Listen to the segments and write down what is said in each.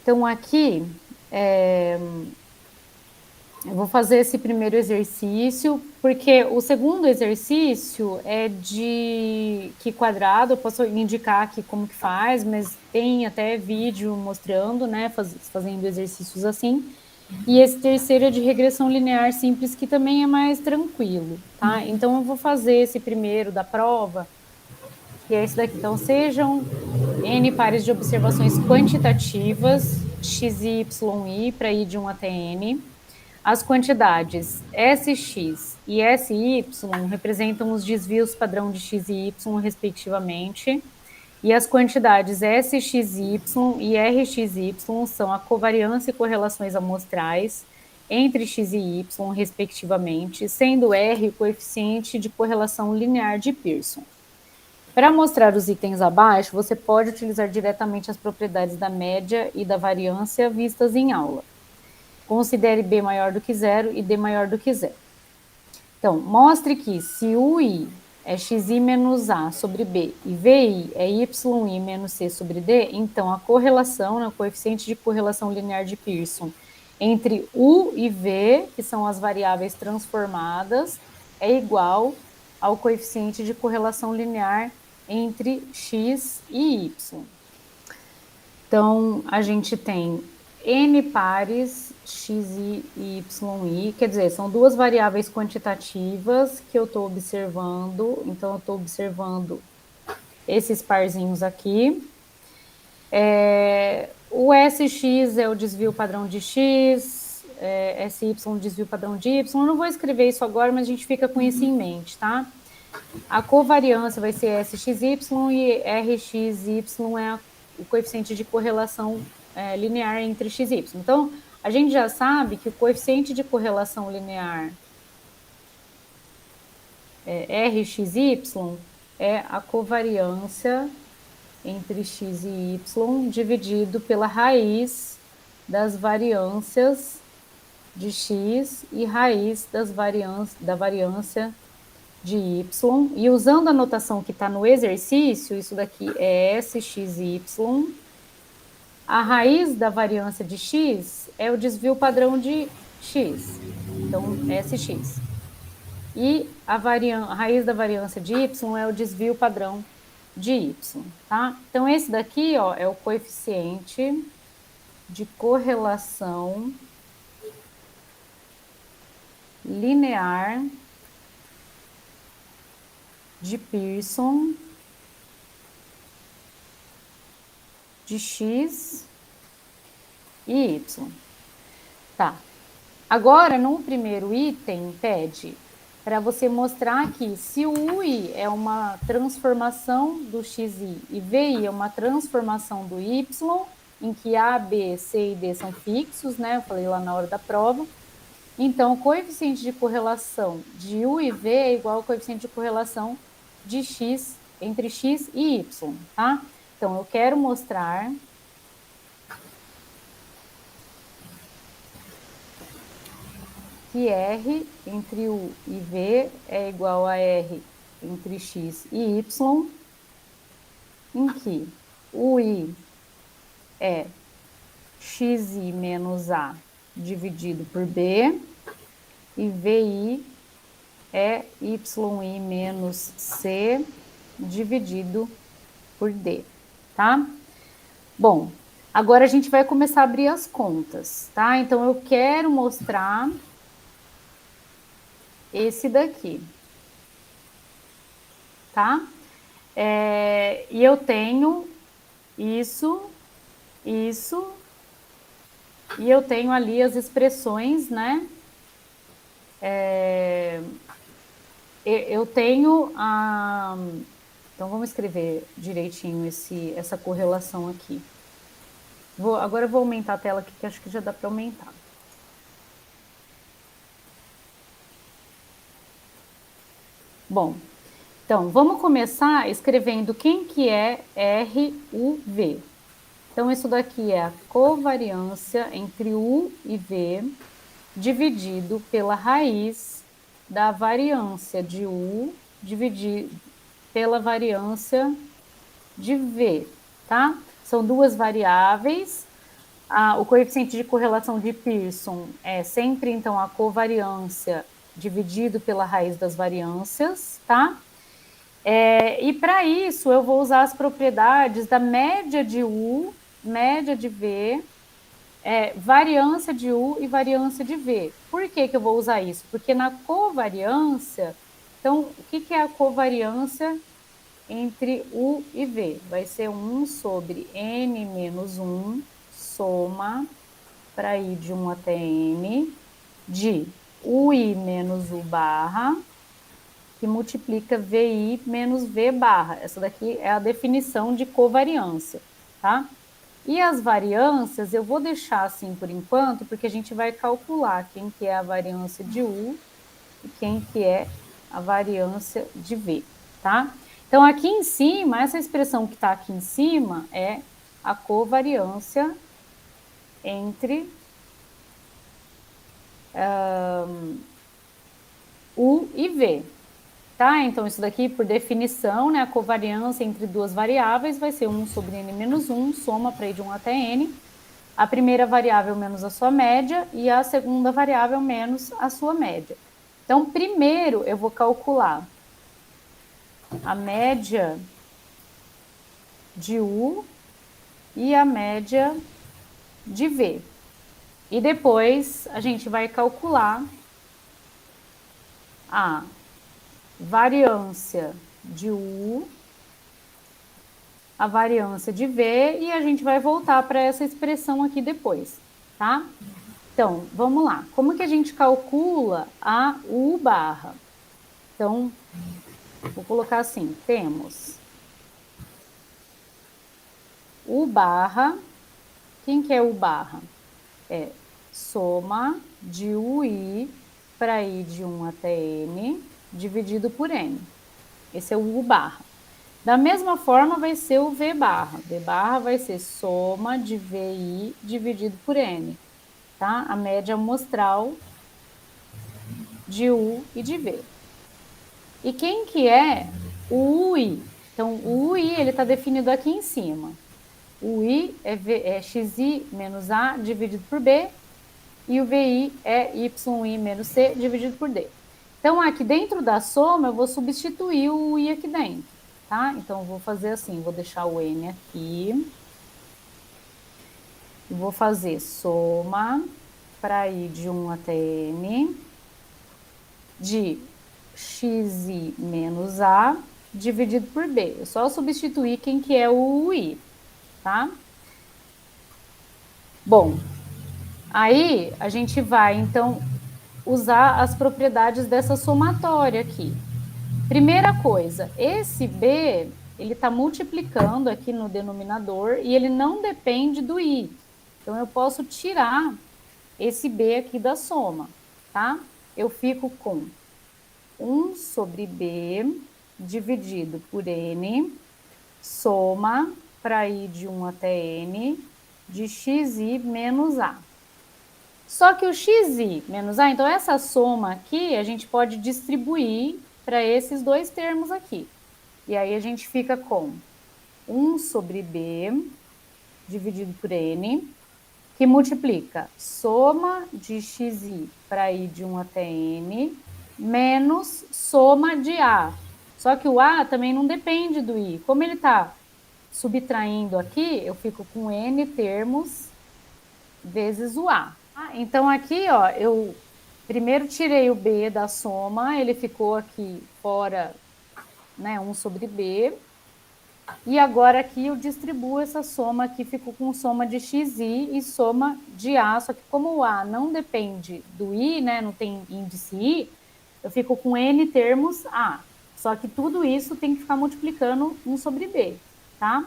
Então, aqui, eu vou fazer esse primeiro exercício, porque o segundo exercício é de que quadrado, eu posso indicar aqui como que faz, mas tem até vídeo mostrando, né, fazendo exercícios assim. E esse terceiro é de regressão linear simples, que também é mais tranquilo, tá? Então, eu vou fazer esse primeiro da prova, que é esse daqui. Então, sejam N pares de observações quantitativas, x, y, y, para ir de 1 até N. As quantidades Sx e Sy representam os desvios padrão de x e y, respectivamente. E as quantidades Sxy e Rxy são a covariância e correlações amostrais entre x e y, respectivamente, sendo R o coeficiente de correlação linear de Pearson. Para mostrar os itens abaixo, você pode utilizar diretamente as propriedades da média e da variância vistas em aula. Considere B maior do que zero e D maior do que zero. Então, mostre que se o I é xi menos A sobre B e VI é yi menos C sobre D, então a correlação, né, o coeficiente de correlação linear de Pearson entre U e V, que são as variáveis transformadas, é igual ao coeficiente de correlação linear entre x e y. Então, a gente tem N pares x e y, quer dizer, são duas variáveis quantitativas que eu estou observando. Então, eu estou observando esses parzinhos aqui. O Sx é o desvio padrão de x, Sy o desvio padrão de y. Eu não vou escrever isso agora, mas a gente fica com isso em mente, tá? A covariância vai ser Sxy e Rxy é o coeficiente de correlação linear entre x e y. Então, a gente já sabe que o coeficiente de correlação linear Rxy é a covariância entre x e y dividido pela raiz das variâncias de x e raiz da variância de y, e usando a notação que está no exercício, isso daqui é Sxy, a raiz da variância de x é o desvio padrão de x, então Sx. E a raiz da variância de y é o desvio padrão de y, tá? Então, esse daqui, ó, é o coeficiente de correlação linear de Pearson de x e y. Tá. Agora, no primeiro item, pede para você mostrar que se o UI é uma transformação do xi e VI é uma transformação do y, em que A, B, C e D são fixos, né? Eu falei lá na hora da prova. Então, o coeficiente de correlação de U e V é igual ao coeficiente de correlação de x entre x e y, tá? Então, eu quero mostrar que R entre U e V é igual a R entre x e y, em que o I é xi menos A dividido por B e VI é yi menos C dividido por D, tá? Bom, agora a gente vai começar a abrir as contas, tá? Então, eu quero mostrar esse daqui, tá? E eu tenho isso, e eu tenho ali as expressões, né? Eu tenho a... Então, vamos escrever direitinho essa correlação aqui. Agora eu vou aumentar a tela aqui, que acho que já dá para aumentar. Bom, então, vamos começar escrevendo quem que é RUV. Então, isso daqui é a covariância entre U e V, dividido pela raiz da variância de U, dividido pela variância de V, tá? São duas variáveis, O coeficiente de correlação de Pearson é sempre, então, a covariância dividido pela raiz das variâncias, tá? E para isso, eu vou usar as propriedades da média de U, média de V, variância de U e variância de V. Por que eu vou usar isso? Porque na covariância, então, o que é a covariância entre U e V? Vai ser 1 sobre N menos 1, soma, para I de 1 até N, de UI menos U barra, que multiplica VI menos V barra. Essa daqui é a definição de covariância, tá? E as variâncias eu vou deixar assim por enquanto, porque a gente vai calcular quem que é a variância de U e quem que é a variância de V, tá? Então, aqui em cima, essa expressão que está aqui em cima é a covariância entre U e V, tá? Então, isso daqui, por definição, né, a covariância entre duas variáveis vai ser 1 sobre N menos 1, soma para I de 1 até N, a primeira variável menos a sua média e a segunda variável menos a sua média. Então, primeiro eu vou calcular a média de U e a média de V. E depois a gente vai calcular a variância de U, a variância de V, e a gente vai voltar para essa expressão aqui depois, tá? Então, vamos lá. Como que a gente calcula a U barra? Então, vou colocar assim, temos U barra, quem que é U barra? É soma de UI para I de 1 até N, dividido por N. Esse é o U barra. Da mesma forma vai ser o V barra. V barra vai ser soma de VI dividido por N, tá? A média amostral de U e de V. E quem que é o UI? Então, o UI ele está definido aqui em cima. O I é xi menos A dividido por B, e o VI é YI menos C dividido por D. Então, aqui dentro da soma, eu vou substituir o I aqui dentro, tá? Então, eu vou fazer assim, vou deixar o N aqui, e vou fazer soma para I de 1 até N, de xi menos A dividido por B. Eu só substituir quem que é o I, tá? Bom, aí a gente vai, então, usar as propriedades dessa somatória aqui. Primeira coisa, esse B, ele está multiplicando aqui no denominador e ele não depende do I. Então, eu posso tirar esse B aqui da soma, tá? Eu fico com 1 sobre B dividido por N, soma para I de 1 até N, de xi menos A. Só que o xi menos A, então essa soma aqui, a gente pode distribuir para esses dois termos aqui. E aí a gente fica com 1 sobre B dividido por N, que multiplica soma de xi para I de 1 até N, menos soma de A. Só que o A também não depende do I. Como ele está subtraindo aqui, eu fico com N termos vezes o A. Então, aqui, ó, eu primeiro tirei o B da soma, ele ficou aqui fora, né, 1 sobre B. E agora aqui eu distribuo essa soma aqui, ficou com soma de xi e soma de A, só que como o A não depende do I, né, não tem índice I, eu fico com N termos A. Só que tudo isso tem que ficar multiplicando 1 sobre B, tá?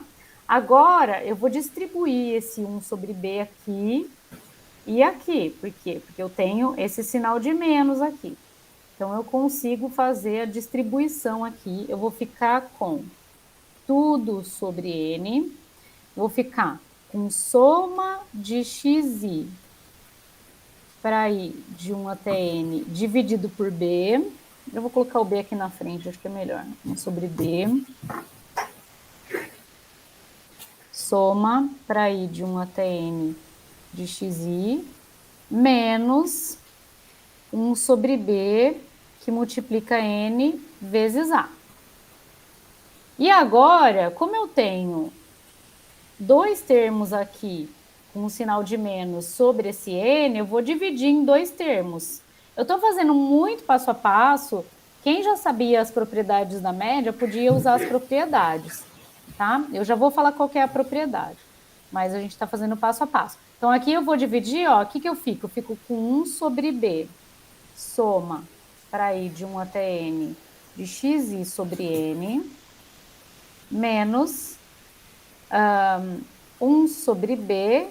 Agora, eu vou distribuir esse 1 sobre B aqui e aqui. Por quê? Porque eu tenho esse sinal de menos aqui. Então, eu consigo fazer a distribuição aqui. Eu vou ficar com tudo sobre N. Vou ficar com soma de xi para I de 1 até N dividido por B. Eu vou colocar o B aqui na frente, acho que é melhor. 1 sobre B. Soma para I de 1 até N de xi menos 1 sobre b, que multiplica n vezes a. E agora, como eu tenho dois termos aqui com um sinal de menos sobre esse n, eu vou dividir em dois termos. Eu estou fazendo muito passo a passo. Quem já sabia as propriedades da média podia usar as propriedades, tá? Eu já vou falar qual que é a propriedade, mas a gente está fazendo passo a passo. Então, aqui eu vou dividir, ó, o que eu fico? Eu fico com 1 sobre b, soma, para ir de 1 até n, de xi sobre n, menos 1 sobre b,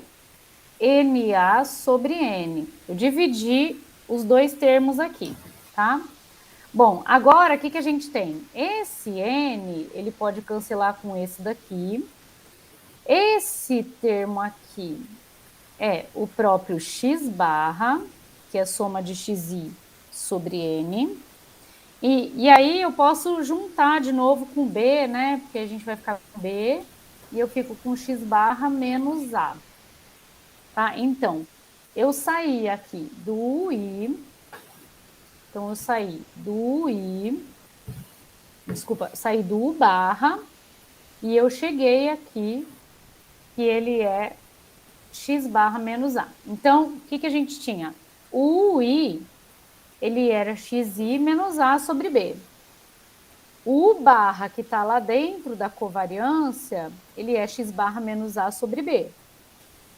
na sobre n. Eu dividi os dois termos aqui, tá? Bom, agora, o que a gente tem? Esse n, ele pode cancelar com esse daqui. Esse termo aqui é o próprio x barra, que é a soma de xi sobre n. E aí eu posso juntar de novo com b, né? Porque a gente vai ficar com b, e eu fico com x barra menos a. Tá? Então, eu saí aqui do i, então eu saí do i, desculpa, saí do u barra, e eu cheguei aqui, que ele é x barra menos a. Então, o que a gente tinha? O i, ele era xi menos a sobre b. O u barra, que está lá dentro da covariância, ele é x barra menos a sobre b.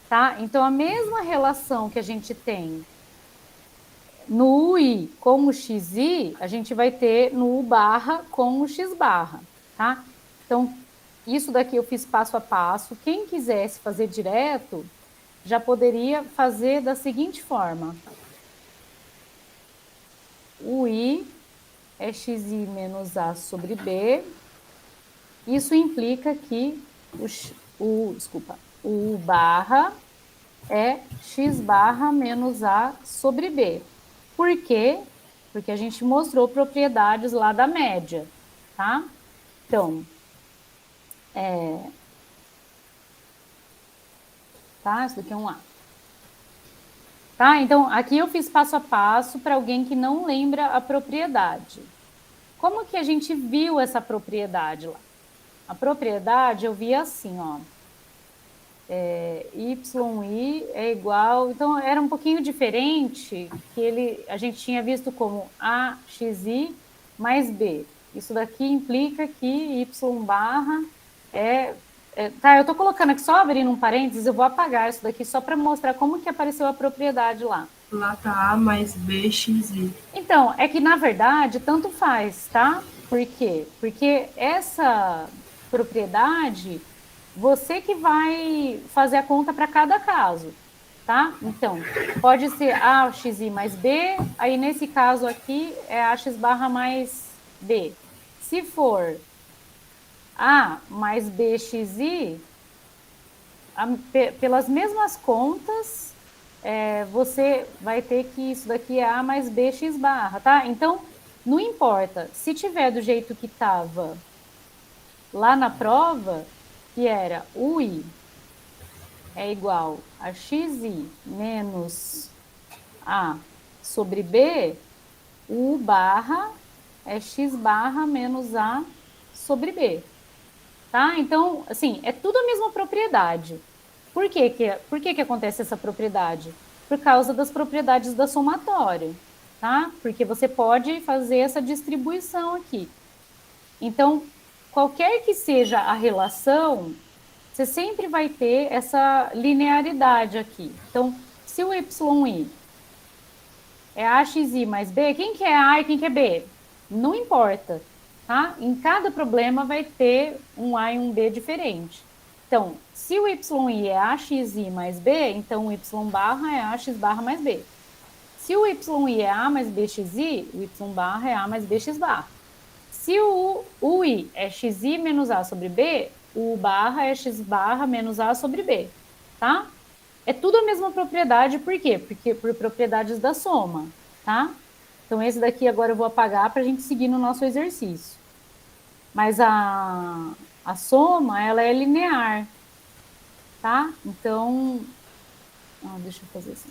Tá? Então, a mesma relação que a gente tem no i com o xi, a gente vai ter no u barra com o x barra, tá? Então, isso daqui eu fiz passo a passo. Quem quisesse fazer direto, já poderia fazer da seguinte forma. O i é xi menos a sobre b. Isso implica que o u barra é x barra menos a sobre b. Por quê? Porque a gente mostrou propriedades lá da média, tá? Então, tá? Isso daqui é um A. Tá? Então, aqui eu fiz passo a passo para alguém que não lembra a propriedade. Como que a gente viu essa propriedade lá? A propriedade eu vi assim, ó. YI é igual... Então, era um pouquinho diferente, que a gente tinha visto como AXI mais B. Isso daqui implica que Y barra tá, eu estou colocando aqui, só abrindo um parênteses, eu vou apagar isso daqui só para mostrar como que apareceu a propriedade lá. Lá tá A mais B, XI. Então, é que, na verdade, tanto faz, tá? Por quê? Porque essa propriedade, você que vai fazer a conta para cada caso, tá? Então, pode ser AXI mais B, aí nesse caso aqui é AX barra mais B. Se for A mais BXI, pelas mesmas contas, você vai ter que isso daqui é A mais BX barra, tá? Então, não importa. Se tiver do jeito que estava lá na prova, que era UI é igual a XI menos A sobre B, U barra é X barra menos A sobre B. Tá? Então, assim, é tudo a mesma propriedade. Por que acontece essa propriedade? Por causa das propriedades da somatória, tá? Porque você pode fazer essa distribuição aqui. Então, qualquer que seja a relação, você sempre vai ter essa linearidade aqui. Então, se o YI é AXI mais B, quem que é A e quem que é B? Não importa, tá? Em cada problema vai ter um A e um B diferente. Então, se o YI é AXI mais B, então o Y barra é AX barra mais B. Se o YI é A mais BXI, o Y barra é A mais BX barra. Se o UI é XI menos A sobre B, o U barra é X barra menos A sobre B, tá? É tudo a mesma propriedade, por quê? Porque por propriedades da soma, tá? Então, esse daqui agora eu vou apagar para a gente seguir no nosso exercício. Mas a soma, ela é linear, tá? Então, Deixa eu fazer assim.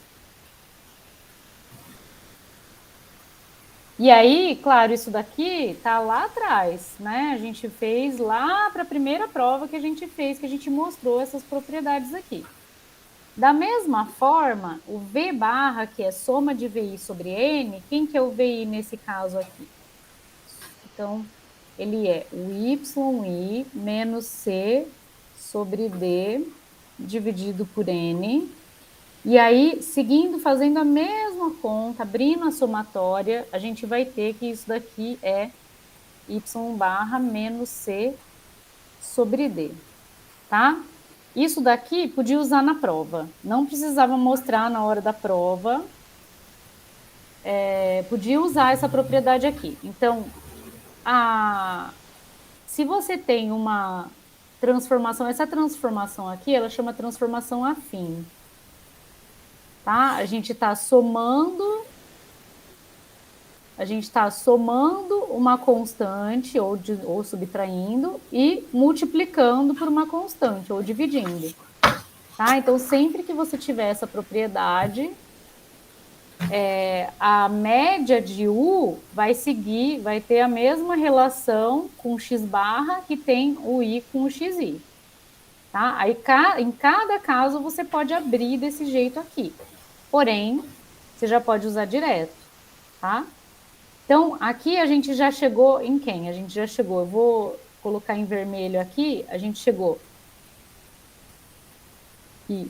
E aí, claro, isso daqui tá lá atrás, né? A gente fez lá para a primeira prova que a gente fez, que a gente mostrou essas propriedades aqui. Da mesma forma, o V barra, que é soma de VI sobre N, quem que é o VI nesse caso aqui? Então, ele é o YI menos C sobre D dividido por N. E aí, seguindo, fazendo a mesma conta, abrindo a somatória, a gente vai ter que isso daqui é Y barra menos C sobre D, tá? Isso daqui podia usar na prova, não precisava mostrar na hora da prova, podia usar essa propriedade aqui. Então, se você tem uma transformação, essa transformação aqui, ela chama transformação afim, tá? A gente está somando uma constante ou subtraindo e multiplicando por uma constante ou dividindo. Tá? Então, sempre que você tiver essa propriedade, a média de U vai ter a mesma relação com o x barra que tem o I com o xi. Tá? Aí, em cada caso, você pode abrir desse jeito aqui. Porém, você já pode usar direto, tá? Então, aqui a gente já chegou em quem? A gente já chegou, eu vou colocar em vermelho aqui, a gente chegou que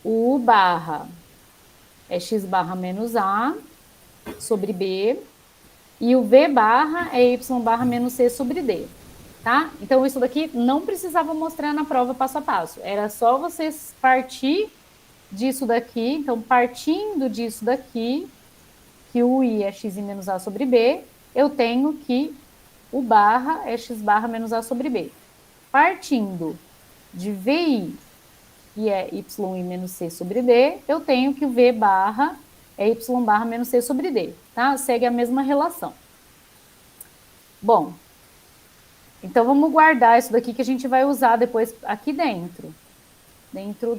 o U barra é x barra menos A sobre B, e o V barra é Y barra menos C sobre D, tá? Então, isso daqui não precisava mostrar na prova passo a passo, era só vocês partir disso daqui, então, partindo disso daqui, que o I é x menos A sobre B, eu tenho que o barra é x barra menos A sobre B. Partindo de VI, que é YI menos C sobre D, eu tenho que o V barra é Y barra menos C sobre D, tá? Segue a mesma relação. Bom, então vamos guardar isso daqui que a gente vai usar depois aqui dentro. Dentro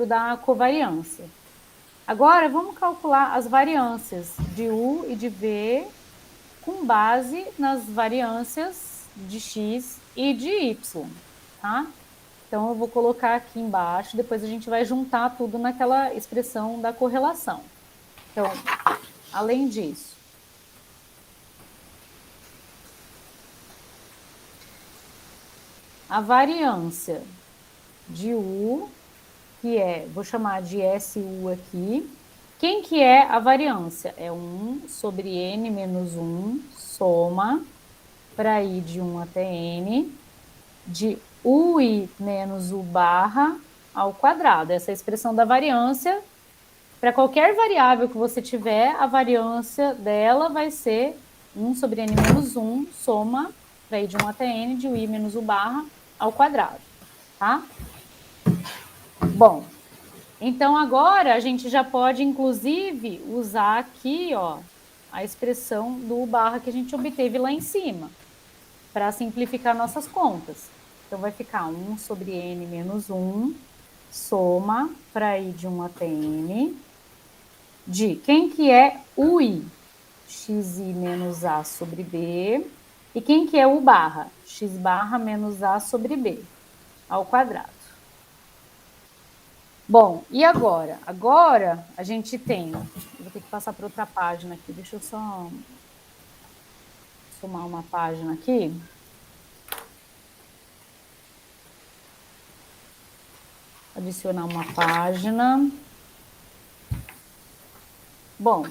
da covariância. Agora, vamos calcular as variâncias de U e de V com base nas variâncias de X e de Y, tá? Então, eu vou colocar aqui embaixo, depois a gente vai juntar tudo naquela expressão da correlação. Então, além disso, a variância de U, que vou chamar de SU aqui. Quem que é a variância? É 1 sobre N menos 1, soma, para I de 1 até N, de UI menos U barra ao quadrado. Essa é a expressão da variância. Para qualquer variável que você tiver, a variância dela vai ser 1 sobre N menos 1, soma, para I de 1 até N, de UI menos U barra ao quadrado, tá? Bom, então agora a gente já pode, inclusive, usar aqui, ó, a expressão do U barra que a gente obteve lá em cima, para simplificar nossas contas. Então, vai ficar 1 sobre N menos 1, soma, para I de 1 até N, de quem que é o I? Xi menos A sobre B. E quem que é o barra? X barra menos A sobre B, ao quadrado. Bom, e agora? Agora a gente tem... Vou ter que passar para outra página aqui. Deixa eu só somar uma página aqui. Adicionar uma página. Bom,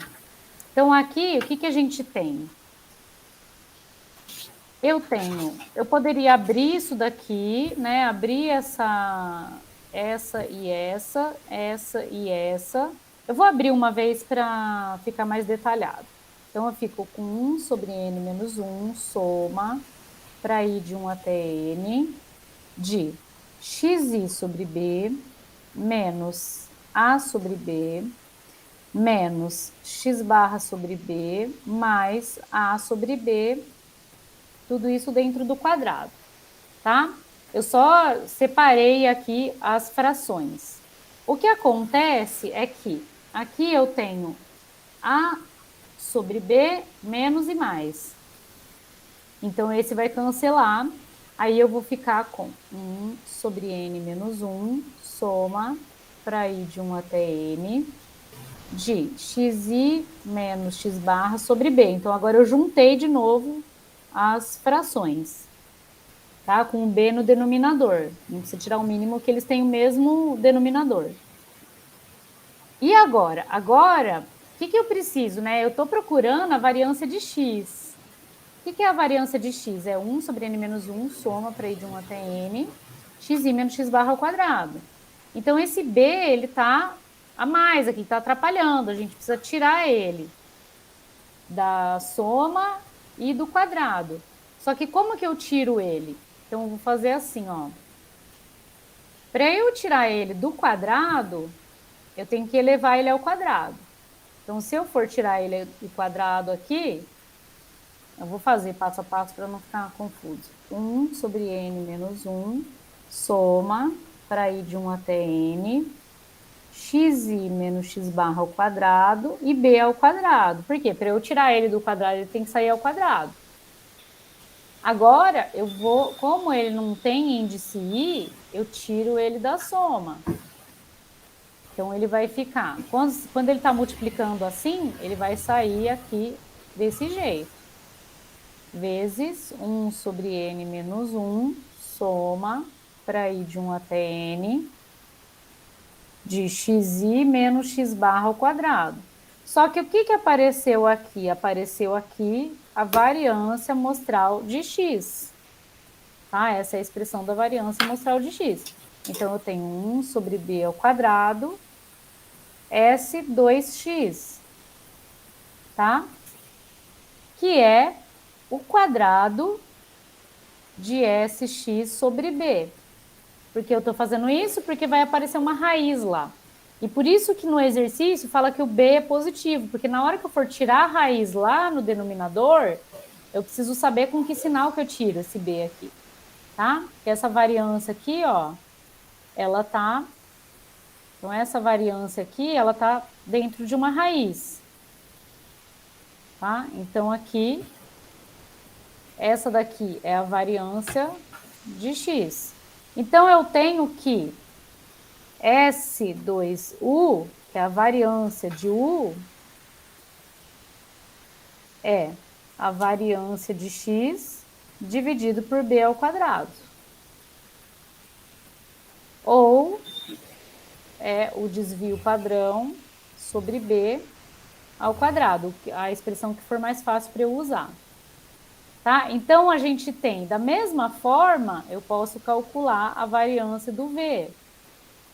então aqui, o que a gente tem? Eu poderia abrir isso daqui, né? Abrir essa e essa. Eu vou abrir uma vez para ficar mais detalhado. Então, eu fico com 1 sobre N menos 1, soma, para I de 1 até N, de xi sobre B, menos A sobre B, menos x barra sobre B, mais A sobre B, tudo isso dentro do quadrado, tá? Eu só separei aqui as frações. O que acontece é que aqui eu tenho A sobre B menos e mais. Então, esse vai cancelar. Aí eu vou ficar com 1 sobre n menos 1, soma, para ir de 1 até n, de xi menos x barra sobre b. Então, agora eu juntei de novo as frações, tá? Com o b no denominador. Não precisa tirar o mínimo, que eles têm o mesmo denominador. E agora? Agora, o que eu preciso, né? Eu estou procurando a variância de x. O que é a variância de x? É 1 sobre n menos 1, soma para ir de 1 até n, xi menos x barra ao quadrado. Então, esse b, ele está a mais aqui, está atrapalhando. A gente precisa tirar ele da soma e do quadrado. Só que como que eu tiro ele? Então, eu vou fazer assim, ó. Para eu tirar ele do quadrado, eu tenho que elevar ele ao quadrado. Então, se eu for tirar ele do quadrado aqui, eu vou fazer passo a passo para não ficar confuso. 1 sobre n menos 1, soma, para ir de 1 até n, xi menos x barra ao quadrado e b ao quadrado. Por quê? Para eu tirar ele do quadrado, ele tem que sair ao quadrado. Agora, eu vou, como ele não tem índice i, eu tiro ele da soma. Então, ele vai ficar, quando ele está multiplicando assim, ele vai sair aqui desse jeito. Vezes 1 sobre n menos 1, soma, para ir de 1 até n, de xi menos x barra ao quadrado. Só que o que apareceu aqui? Apareceu aqui a variância mostral de x. Tá? Essa é a expressão da variância mostral de x. Então, eu tenho 1 sobre b ao quadrado, S2x, tá? Que é o quadrado de SX sobre B. Por que eu estou fazendo isso? Porque vai aparecer uma raiz lá. E por isso que no exercício fala que o B é positivo, porque na hora que eu for tirar a raiz lá no denominador, eu preciso saber com que sinal que eu tiro esse B aqui, tá? Porque essa variância aqui, ó, ela tá... Então, essa variância aqui, ela tá dentro de uma raiz, tá? Então, aqui, essa daqui é a variância de x. Então, eu tenho que S2U, que é a variância de U, é a variância de x dividido por b ao quadrado. Ou é o desvio padrão sobre b ao quadrado, a expressão que for mais fácil para eu usar. Tá? Então, a gente tem, da mesma forma, eu posso calcular a variância do v,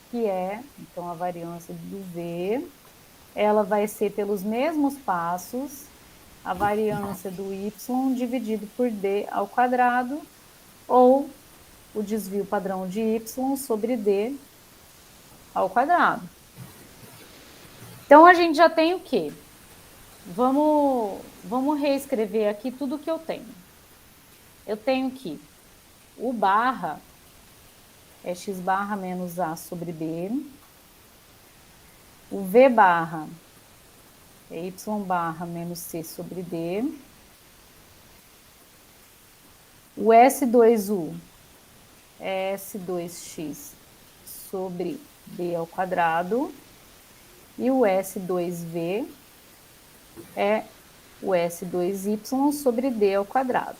que é, então, a variância do v, ela vai ser pelos mesmos passos, a variância do y dividido por d ao quadrado, ou o desvio padrão de y sobre d ao quadrado. Então, a gente já tem o quê? Vamos reescrever aqui tudo que eu tenho. Eu tenho que o barra é x barra menos a sobre b. O v barra é y barra menos c sobre d. O S2U é S2x sobre d ao quadrado. E o S2V é o S2y sobre d ao quadrado.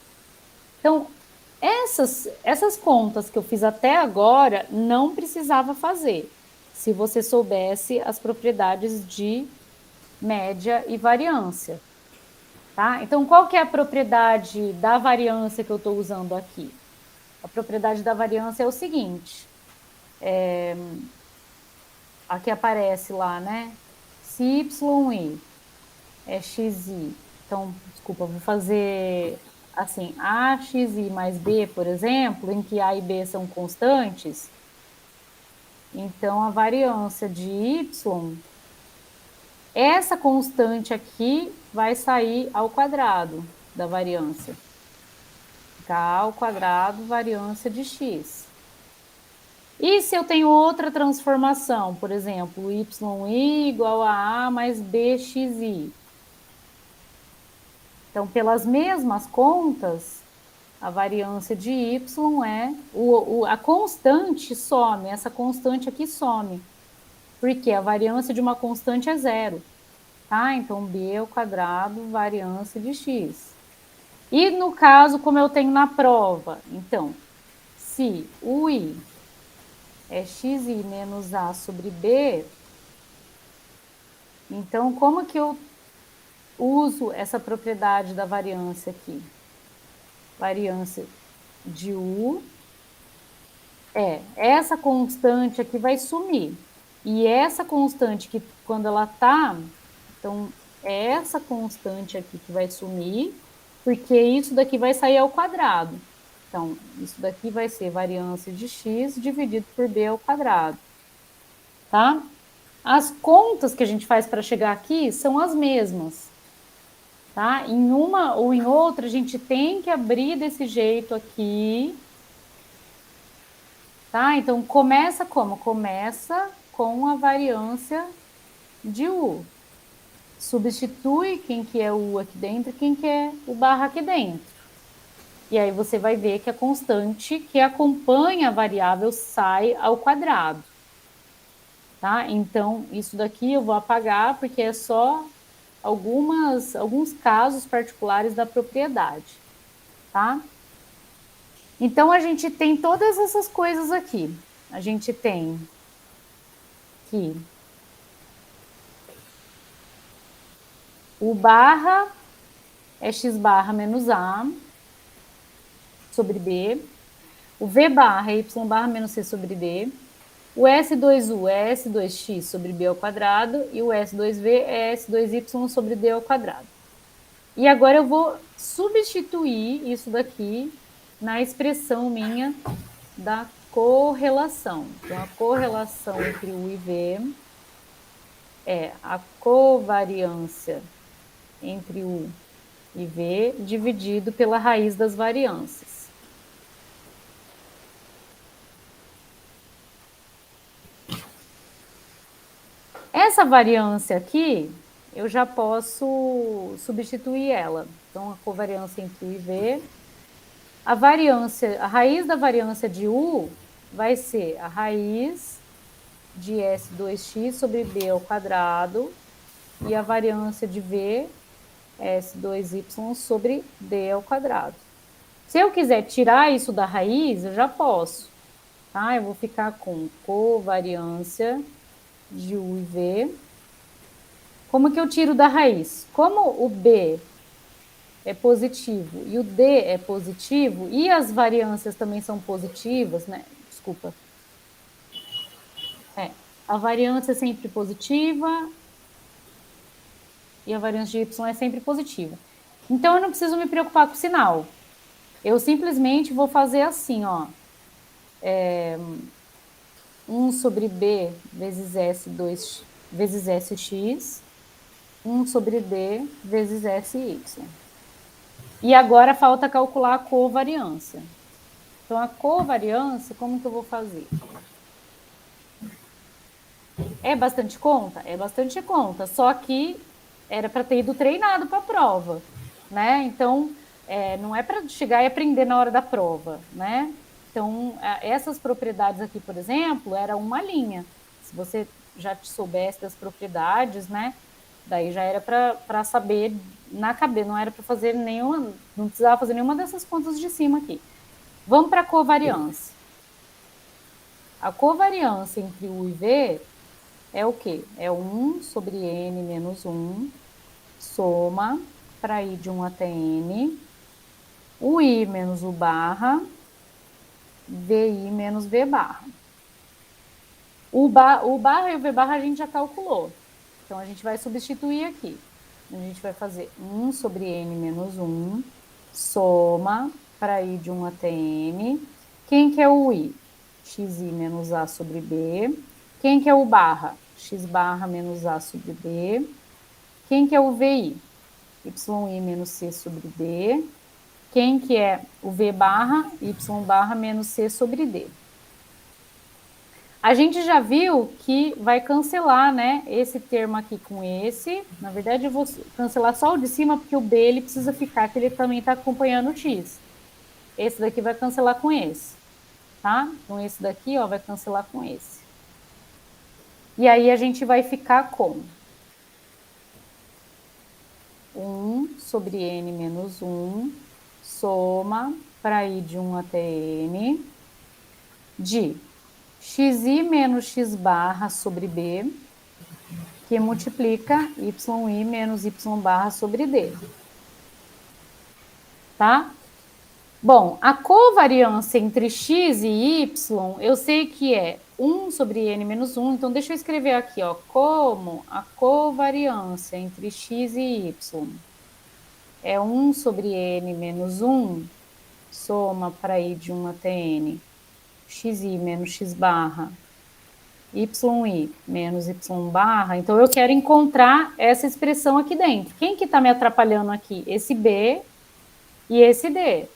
Então, essas contas que eu fiz até agora não precisava fazer, se você soubesse as propriedades de média e variância. Tá? Então, qual que é a propriedade da variância que eu estou usando aqui? A propriedade da variância é o seguinte, aqui aparece lá, né? Se yi é xi, então, desculpa, vou fazer assim, axi mais b, por exemplo, em que a e b são constantes, então a variância de y, essa constante aqui vai sair ao quadrado da variância. K ao quadrado, variância de x. E se eu tenho outra transformação, por exemplo, yi igual a mais bxi. Então, pelas mesmas contas, a variância de y é... a constante some, essa constante aqui some. Porque a variância de uma constante é zero. Tá? Então, b ao quadrado, variância de x. E no caso, como eu tenho na prova, então, se o i é xi menos a sobre b, então como que eu uso essa propriedade da variância aqui? Variância de u essa constante aqui vai sumir. E essa constante que quando ela tá, então é essa constante aqui que vai sumir, porque isso daqui vai sair ao quadrado. Então, isso daqui vai ser variância de x dividido por b ao quadrado. Tá? As contas que a gente faz para chegar aqui são as mesmas. Tá? Em uma ou em outra, a gente tem que abrir desse jeito aqui. Tá? Então, começa como? Começa com a variância de u. Substitui quem que é o u aqui dentro e quem que é o barra aqui dentro. E aí você vai ver que a constante que acompanha a variável sai ao quadrado. Tá? Então, isso daqui eu vou apagar porque é só alguns casos particulares da propriedade. Tá? Então, a gente tem todas essas coisas aqui. A gente tem que o barra é x barra menos a sobre b. O v barra é y barra menos c sobre d. O S2U é S2x sobre b ao quadrado e o S2V é S2y sobre d ao quadrado. E agora eu vou substituir isso daqui na expressão minha da correlação. Então, a correlação entre U e V é a covariância entre U e V dividido pela raiz das variâncias. Essa variância aqui, eu já posso substituir ela. Então, a covariância entre U e V. A raiz da variância de U vai ser a raiz de S2x sobre B ao quadrado e a variância de V, S2y sobre D ao quadrado. Se eu quiser tirar isso da raiz, eu já posso. Tá? Eu vou ficar com covariância de U e V. Como que eu tiro da raiz? Como o B é positivo e o D é positivo, e as variâncias também são positivas, né? Desculpa. A variância é sempre positiva e a variância de y é sempre positiva. Então, eu não preciso me preocupar com o sinal. Eu simplesmente vou fazer assim, ó. 1 sobre B vezes S2 vezes SX, 1 sobre D vezes SY. E agora falta calcular a covariância. Então, a covariância, como que eu vou fazer? É bastante conta? É bastante conta, só que era para ter ido treinado para a prova, né? Então, não é para chegar e aprender na hora da prova, né? Então, essas propriedades aqui, por exemplo, era uma linha. Se você já soubesse das propriedades, né? Daí já era para saber na cabeça, não era para fazer nenhuma, não precisava fazer nenhuma dessas contas de cima aqui. Vamos para a covariância. A covariância entre U e V é o quê? É 1 sobre n menos 1, soma, para ir de 1 até n, o i menos o barra, vi menos v barra. O barra e o v barra a gente já calculou. Então, a gente vai substituir aqui. A gente vai fazer 1 sobre n menos 1, soma, para ir de 1 até n. Quem que é o i? xi menos a sobre b. Quem que é o barra? X barra menos a sobre d. Quem que é o VI? YI menos C sobre D. Quem que é o V barra? Y barra menos C sobre D. A gente já viu que vai cancelar, né, esse termo aqui com esse. Na verdade, eu vou cancelar só o de cima, porque o B ele precisa ficar, que ele também está acompanhando o X. Esse daqui vai cancelar com esse, tá? Então, esse daqui, ó, vai cancelar com esse. E aí, a gente vai ficar com 1 sobre n menos 1, soma, para ir de 1 até n, de xi menos x barra sobre b, que multiplica yi menos y barra sobre d. Tá? Bom, a covariância entre x e y, eu sei que é 1 sobre n menos 1, então deixa eu escrever aqui, ó, como a covariância entre x e y é 1 sobre n menos 1, soma para i de 1 até n, xi menos x barra, yi menos y barra, então eu quero encontrar essa expressão aqui dentro. Quem que está me atrapalhando aqui? Esse b e esse d.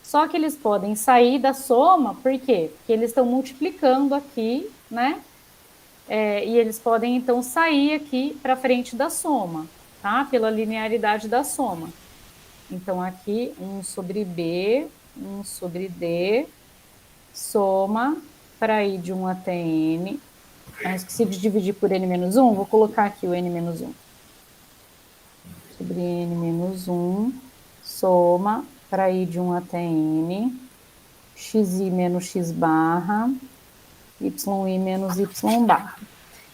Só que eles podem sair da soma, por quê? Porque eles estão multiplicando aqui, né? E eles podem, então, sair aqui para frente da soma, tá? Pela linearidade da soma. Então, aqui, 1 sobre B, 1 sobre D, soma para ir de 1 até N. Ah, esqueci de dividir por N menos 1, vou colocar aqui o N menos 1. Sobre N menos 1, soma para ir de 1 até N, xi menos x barra, yi menos y barra.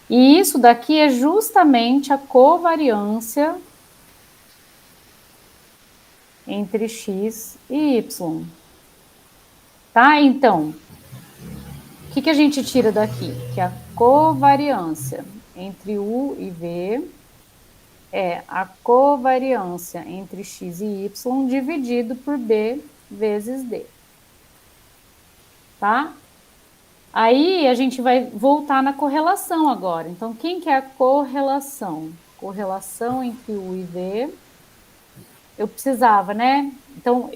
E isso daqui é justamente a covariância entre x e y. Tá? Então, o que a gente tira daqui? Que a covariância entre u e v é a covariância entre x e y dividido por b vezes d. Tá? Aí a gente vai voltar na correlação agora. Então, quem que é a correlação? Correlação entre U e V. Eu precisava, né? Então,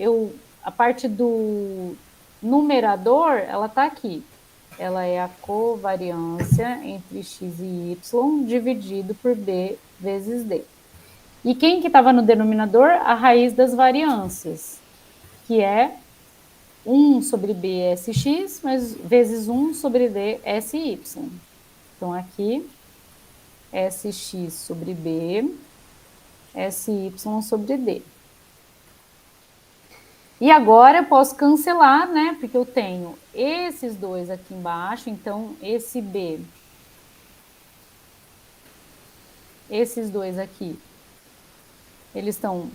a parte do numerador, ela está aqui. Ela é a covariância entre x e y dividido por b vezes d. E quem que estava no denominador? A raiz das variâncias, que é 1 sobre b sx, mas vezes 1 sobre d sy. Então, aqui, sx sobre b, sy sobre d. E agora eu posso cancelar, né? Porque eu tenho esses dois aqui embaixo, então esse b, esses dois aqui, eles estão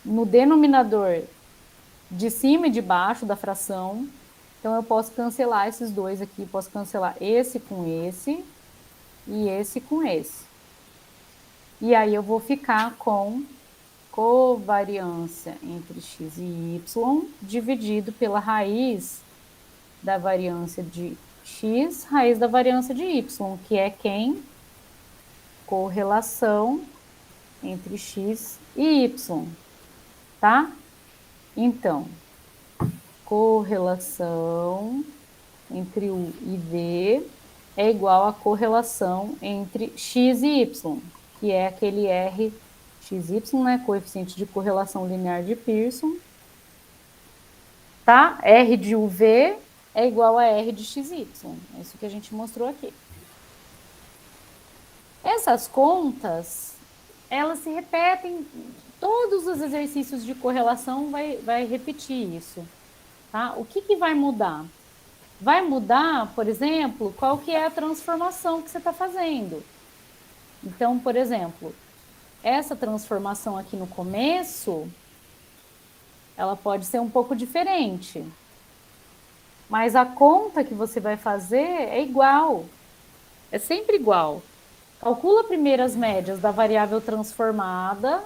no denominador de cima e de baixo da fração. Então, eu posso cancelar esses dois aqui, posso cancelar esse com esse e esse com esse. E aí, eu vou ficar com covariância entre x e y dividido pela raiz da variância de x, raiz da variância de y, que é quem? Correlação entre x e y, tá? Então, correlação entre U e V é igual a correlação entre x e y, que é aquele RXY, né, coeficiente de correlação linear de Pearson, tá? R de UV é igual a R de XY, é isso que a gente mostrou aqui. Essas contas, elas se repetem, todos os exercícios de correlação vai repetir isso, tá? O que vai mudar? Vai mudar, por exemplo, qual que é a transformação que você está fazendo. Então, por exemplo, essa transformação aqui no começo, ela pode ser um pouco diferente. Mas a conta que você vai fazer é igual. É sempre igual. Calcula primeiro as médias da variável transformada,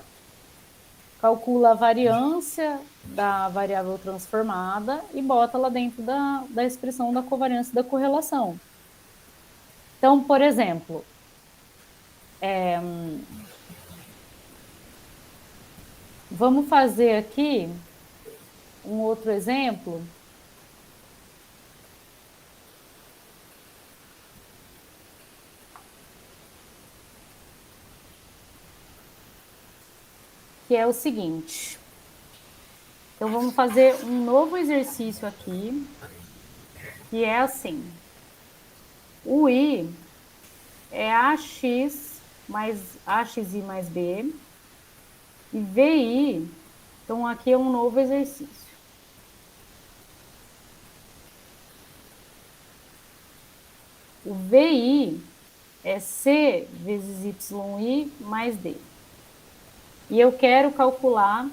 calcula a variância da variável transformada e bota lá dentro da expressão da covariância da correlação. Então, por exemplo, vamos fazer aqui um outro exemplo. que é o seguinte. Então, vamos fazer um novo exercício aqui, que é assim. O I é AXI mais B, e VI, então aqui é um novo exercício. O VI é C vezes YI mais D. E eu quero calcular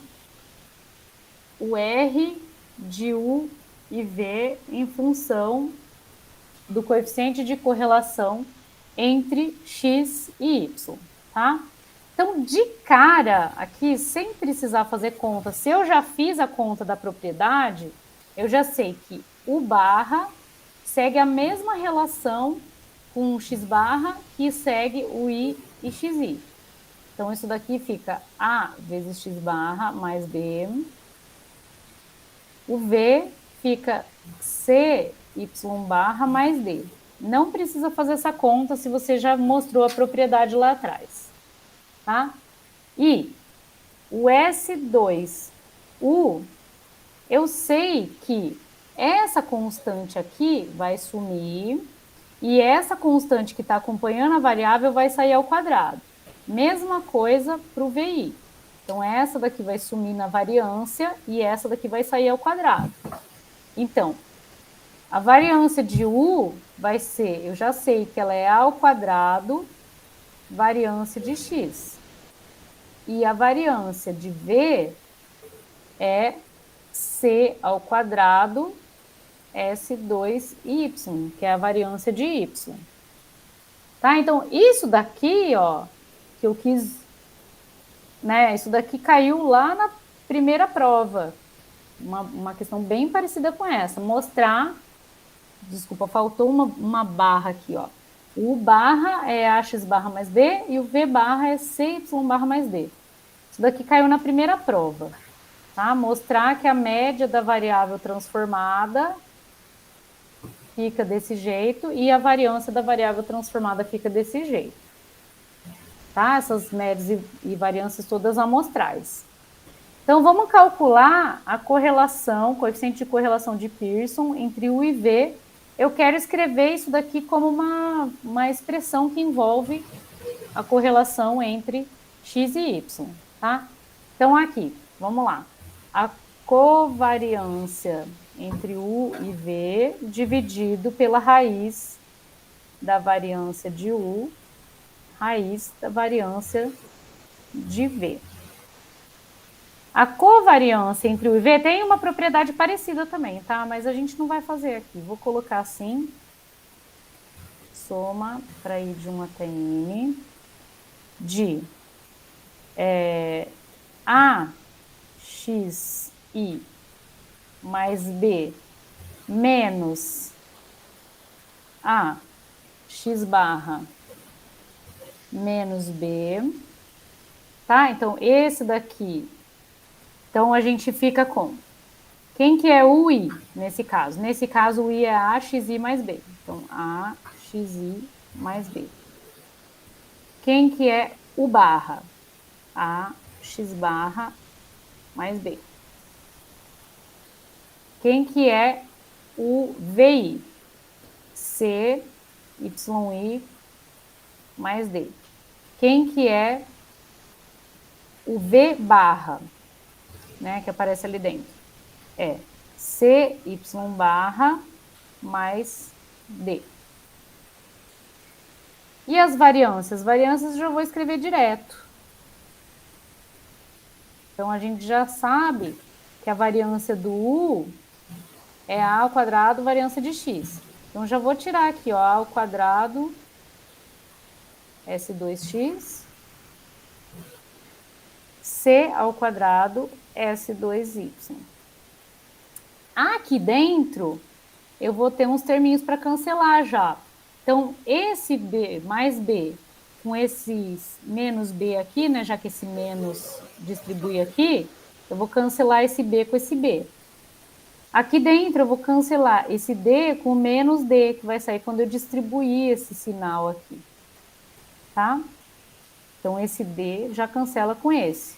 o R de U e V em função do coeficiente de correlação entre X e Y, tá? Então, de cara, aqui, sem precisar fazer conta, se eu já fiz a conta da propriedade, eu já sei que U barra segue a mesma relação com o X barra que segue o I e XI. Então, isso daqui fica A vezes X barra mais B. O V fica CY barra mais D. Não precisa fazer essa conta se você já mostrou a propriedade lá atrás. Tá? E o S2U, eu sei que essa constante aqui vai sumir e essa constante que está acompanhando a variável vai sair ao quadrado. Mesma coisa para o VI. Então, essa daqui vai sumir na variância e essa daqui vai sair ao quadrado. Então, a variância de U vai ser, eu já sei que ela é A ao quadrado, variância de X. E a variância de V é C ao quadrado S2Y, que é a variância de Y. Tá? Então, isso daqui, ó, que eu quis, né, isso daqui caiu lá na primeira prova. Uma questão bem parecida com essa. Mostrar, desculpa, faltou uma barra aqui, ó. O U barra é AX barra mais B e o V barra é CY barra mais D. Isso daqui caiu na primeira prova. Tá? Mostrar que a média da variável transformada fica desse jeito e a variância da variável transformada fica desse jeito. Tá? Essas médias e variâncias todas amostrais. Então, vamos calcular a correlação, coeficiente de correlação de Pearson entre U e V. Eu quero escrever isso daqui como uma expressão que envolve a correlação entre X e Y, tá? Então, aqui, vamos lá. A covariância entre U e V dividido pela raiz da variância de U, raiz da variância de V. A covariância entre U e V tem uma propriedade parecida também, tá? Mas a gente não vai fazer aqui. Vou colocar assim, soma para ir de 1 até N, de AXI mais B menos AX barra menos B, tá? Então, esse daqui, então a gente fica com, quem que é o I nesse caso? Nesse caso, o I é AXI mais B, então AXI mais B. Quem que é o barra? AX barra mais B. Quem que é o VI? CYI mais D. Quem que é o V barra, né, que aparece ali dentro? É CY barra mais D. E as variâncias? As variâncias eu já vou escrever direto. Então, a gente já sabe que a variância do U é A ao quadrado variância de X. Então, já vou tirar aqui, ó, A ao quadrado S2X, C ao quadrado S2Y. Aqui dentro, eu vou ter uns terminhos para cancelar já. Então, esse B mais B com esses menos B aqui, né, já que esse menos distribui aqui, eu vou cancelar esse B com esse B. Aqui dentro, eu vou cancelar esse D com menos D, que vai sair quando eu distribuir esse sinal aqui. Tá? Então, esse D já cancela com esse.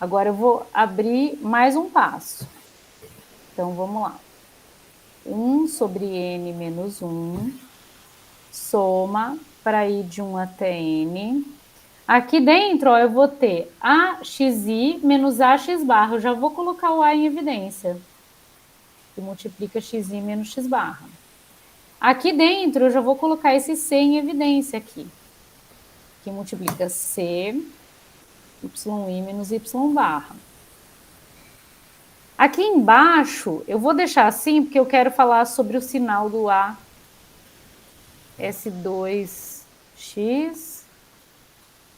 Agora eu vou abrir mais um passo. Então, vamos lá. 1 sobre n menos 1, soma para ir de 1 até n. Aqui dentro, ó, eu vou ter axi menos ax barra. Eu já vou colocar o a em evidência, que multiplica xi menos x barra. Aqui dentro, eu já vou colocar esse c em evidência aqui, que multiplica c, yi menos y barra. Aqui embaixo, eu vou deixar assim, porque eu quero falar sobre o sinal do a S2x,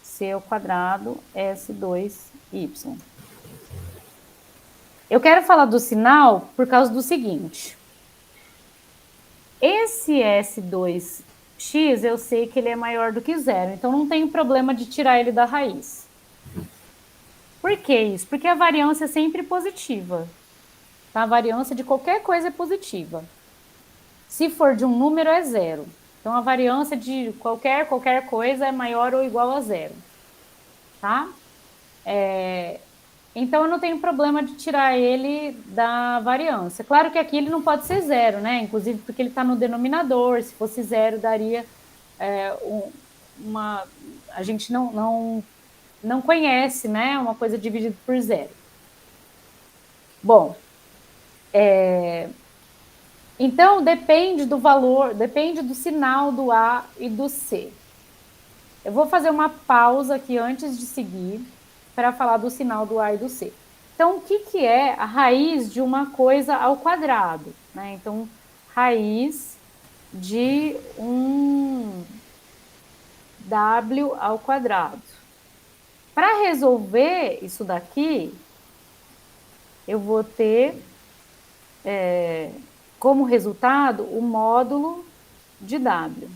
c ao quadrado, S2y. Eu quero falar do sinal por causa do seguinte. Esse S2x, eu sei que ele é maior do que zero, então não tem problema de tirar ele da raiz. Por que isso? Porque a variância é sempre positiva. Tá? A variância de qualquer coisa é positiva. Se for de um número, é zero. Então, a variância de qualquer coisa é maior ou igual a zero. Tá? Então, eu não tenho problema de tirar ele da variância. Claro que aqui ele não pode ser zero, né? Inclusive porque ele está no denominador. Se fosse zero, daria a gente não conhece, né? Uma coisa dividida por zero. Bom, então depende do valor, depende do sinal do A e do C. Eu vou fazer uma pausa aqui antes de seguir para falar do sinal do A e do C. Então, o que é a raiz de uma coisa ao quadrado? Né? Então, raiz de um W ao quadrado. Para resolver isso daqui, eu vou ter como resultado o módulo de W.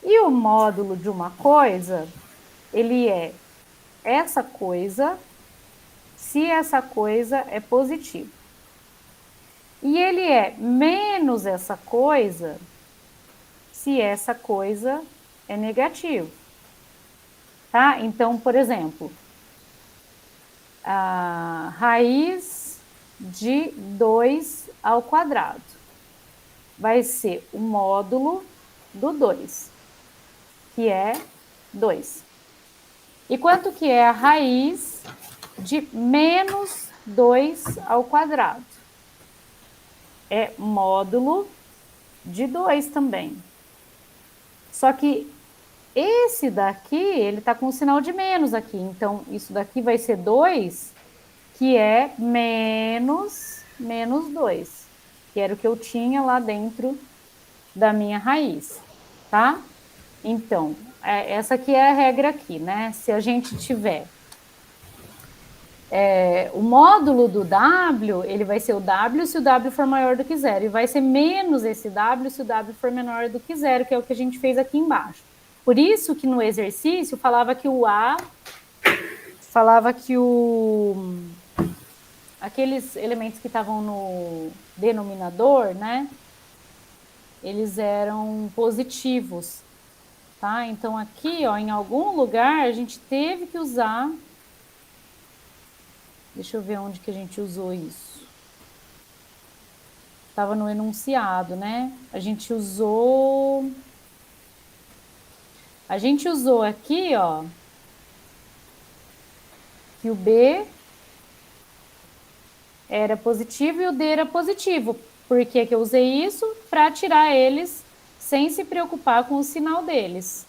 E o módulo de uma coisa, ele é essa coisa, se essa coisa é positivo. E ele é menos essa coisa, se essa coisa é negativo. Tá? Então, por exemplo, a raiz de 2 ao quadrado vai ser o módulo do 2, que é 2. E quanto que é a raiz de menos 2 ao quadrado? É módulo de 2 também. Só que esse daqui, ele está com o sinal de menos aqui. Então, isso daqui vai ser 2, que é menos 2, que era o que eu tinha lá dentro da minha raiz, tá? Então, essa aqui é a regra aqui, né? Se a gente tiver o módulo do W, ele vai ser o W se o W for maior do que zero, e vai ser menos esse W se o W for menor do que zero, que é o que a gente fez aqui embaixo. Por isso que no exercício falava que o A, aqueles elementos que estavam no denominador, né, eles eram positivos, tá? Então aqui, ó, em algum lugar a gente teve que usar, deixa eu ver onde que a gente usou isso. Estava no enunciado, né? A gente usou aqui, ó, que o B era positivo e o D era positivo. Por que que eu usei isso? Para tirar eles sem se preocupar com o sinal deles.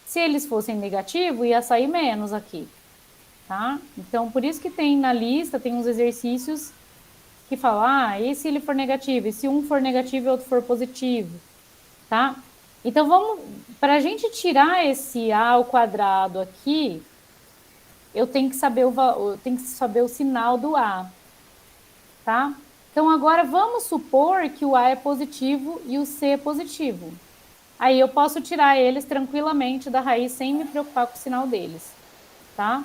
Se eles fossem negativo, ia sair menos aqui, tá? Então, por isso que tem na lista, tem uns exercícios que falam, e se ele for negativo? E se um for negativo e outro for positivo? Tá? Então, para a gente tirar esse a ao quadrado aqui, eu tenho que saber o sinal do a, tá? Então, agora vamos supor que o a é positivo e o c é positivo. Aí eu posso tirar eles tranquilamente da raiz sem me preocupar com o sinal deles, tá?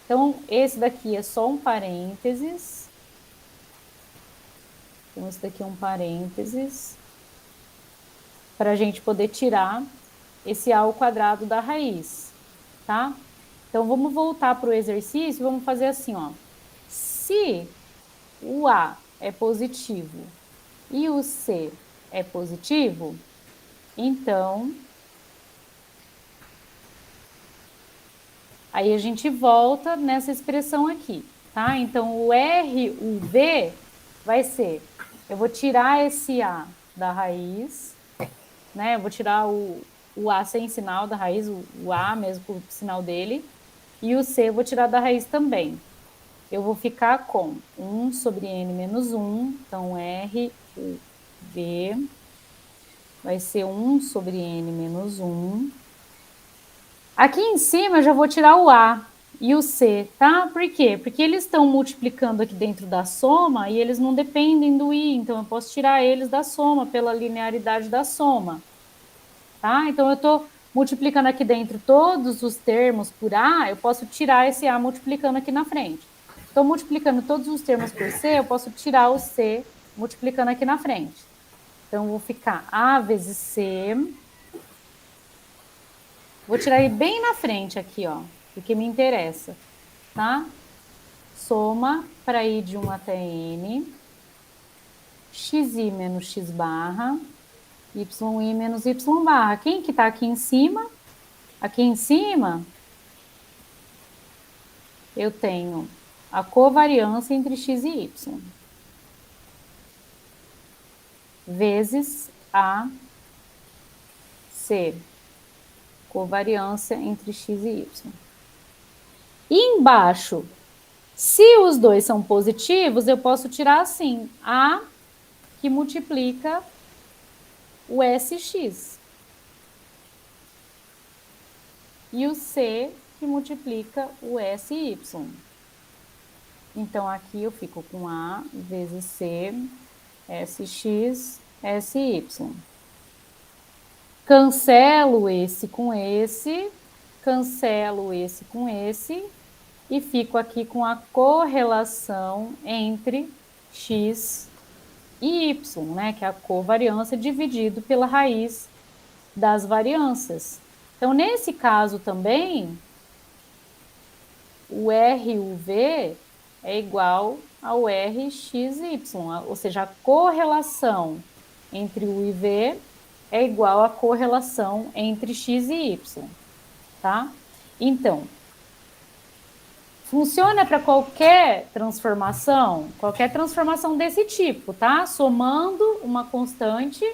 Então, esse daqui é só um parênteses. Então, esse daqui é um parênteses para a gente poder tirar esse a ao quadrado da raiz, tá? Então, vamos voltar para o exercício, vamos fazer assim, ó. Se o A é positivo e o C é positivo, então, aí a gente volta nessa expressão aqui, tá? Então, o R, o V vai ser, eu vou tirar esse A da raiz, né? Eu vou tirar o A sem sinal da raiz, o A mesmo com o sinal dele, e o C eu vou tirar da raiz também. Eu vou ficar com 1 sobre n menos 1, então R, U, V, vai ser 1 sobre n menos 1. Aqui em cima eu já vou tirar o A e o C, tá? Por quê? Porque eles estão multiplicando aqui dentro da soma e eles não dependem do I, então eu posso tirar eles da soma pela linearidade da soma, tá? Então eu estou multiplicando aqui dentro todos os termos por A, eu posso tirar esse A multiplicando aqui na frente. Estou multiplicando todos os termos por C, eu posso tirar o C multiplicando aqui na frente. Então, vou ficar A vezes C. Vou tirar ele bem na frente aqui, ó, porque me interessa, tá? Soma para I de 1 até N. Xi menos X barra. YI menos Y barra. Quem que tá aqui em cima? Aqui em cima, eu tenho a covariância entre X e Y. Vezes A, C. Covariância entre X e Y. E embaixo, se os dois são positivos, eu posso tirar assim, A que multiplica o SX. E o C que multiplica o SY. Então, aqui eu fico com A vezes C, SX, SY. Cancelo esse com esse, cancelo esse com esse, e fico aqui com a correlação entre X e Y, né, que é a covariância dividido pela raiz das variâncias. Então, nesse caso também, o R e o V é igual ao RXY, ou seja, a correlação entre U e V é igual à correlação entre X e Y, tá? Então, funciona para qualquer transformação desse tipo, tá? Somando uma constante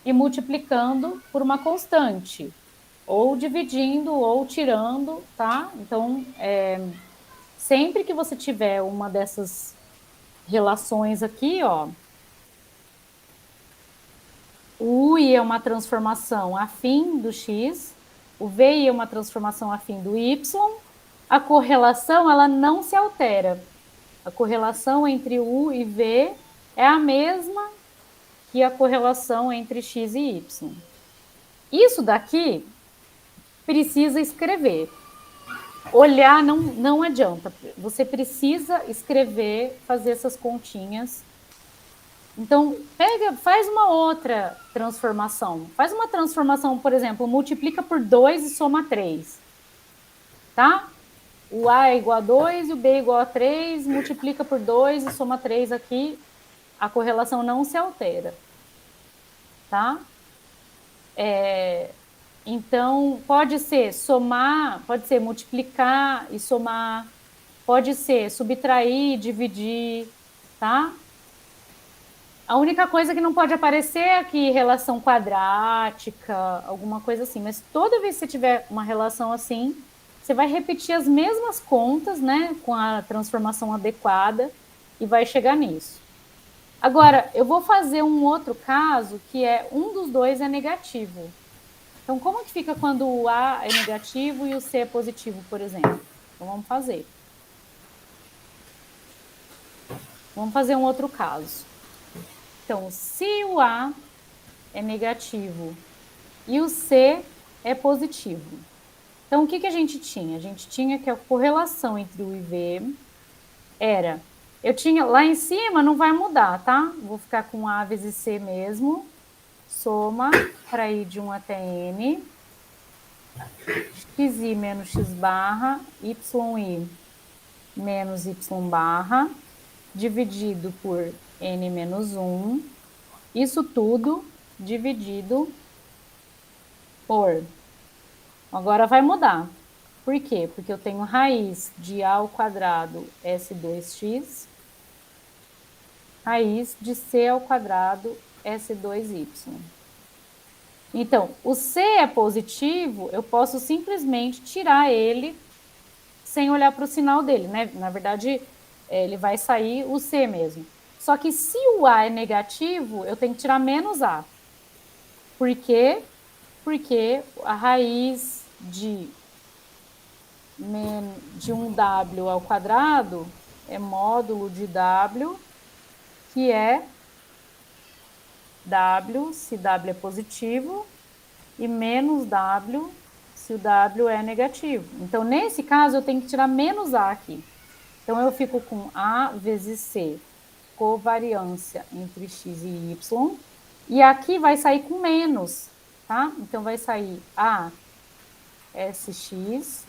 e multiplicando por uma constante, ou dividindo ou tirando, tá? Então, sempre que você tiver uma dessas relações aqui, ó, o I é uma transformação afim do X, o VI é uma transformação afim do Y, a correlação ela não se altera. A correlação entre U e V é a mesma que a correlação entre X e Y. Isso daqui precisa escrever. Olhar não adianta. Você precisa escrever, fazer essas continhas. Então, faz uma outra transformação. Faz uma transformação, por exemplo, multiplica por 2 e soma 3. Tá? O A é igual a 2 e o B é igual a 3, multiplica por 2 e soma 3 aqui. A correlação não se altera. Tá? Então, pode ser somar, pode ser multiplicar e somar, pode ser subtrair e dividir, tá? A única coisa que não pode aparecer é aqui relação quadrática, alguma coisa assim. Mas toda vez que você tiver uma relação assim, você vai repetir as mesmas contas, né? Com a transformação adequada e vai chegar nisso. Agora, eu vou fazer um outro caso que é um dos dois é negativo. Então, como que fica quando o A é negativo e o C é positivo, por exemplo? Então, vamos fazer. Vamos fazer um outro caso. Então, se o A é negativo e o C é positivo. Então, o que a gente tinha? A gente tinha que a correlação entre U e V era... Eu tinha lá em cima, não vai mudar, tá? Vou ficar com A vezes C mesmo. Soma para I de 1 até N. xi menos x barra, yi menos y barra, dividido por n menos 1, isso tudo dividido por... Agora vai mudar. Por quê? Porque eu tenho raiz de a ao quadrado S2x, raiz de c ao quadrado S2y. Então, o c é positivo, eu posso simplesmente tirar ele sem olhar para o sinal dele, né? Na verdade, ele vai sair o c mesmo. Só que se o a é negativo, eu tenho que tirar menos a. Por quê? Porque a raiz de 1w ao quadrado é módulo de w, que é w se w é positivo e menos w se o w é negativo. Então, nesse caso, eu tenho que tirar menos a aqui. Então, eu fico com a vezes c, covariância entre x e y, e aqui vai sair com menos, tá? Então, vai sair a sx,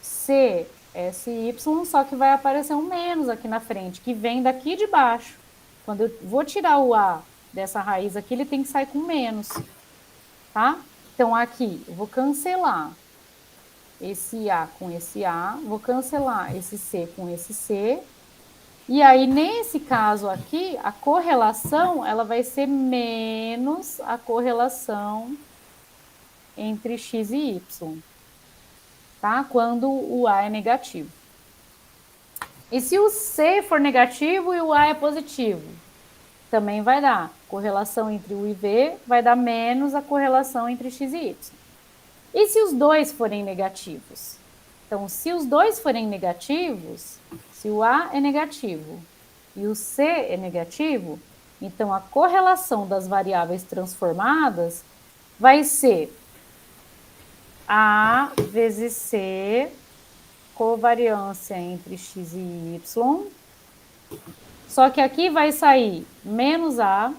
c, sy, só que vai aparecer um menos aqui na frente, que vem daqui de baixo. Quando eu vou tirar o a dessa raiz aqui, ele tem que sair com menos, tá? Então, aqui, eu vou cancelar esse a com esse a, vou cancelar esse c com esse c, e aí, nesse caso aqui, a correlação, ela vai ser menos a correlação entre x e y, tá? Quando o a é negativo. E se o c for negativo e o a é positivo? Também vai dar correlação entre u e v, vai dar menos a correlação entre x e y. E se os dois forem negativos? Então, se os dois forem negativos, se o a é negativo e o c é negativo, então a correlação das variáveis transformadas vai ser a vezes c, covariância entre x e y, só que aqui vai sair menos a,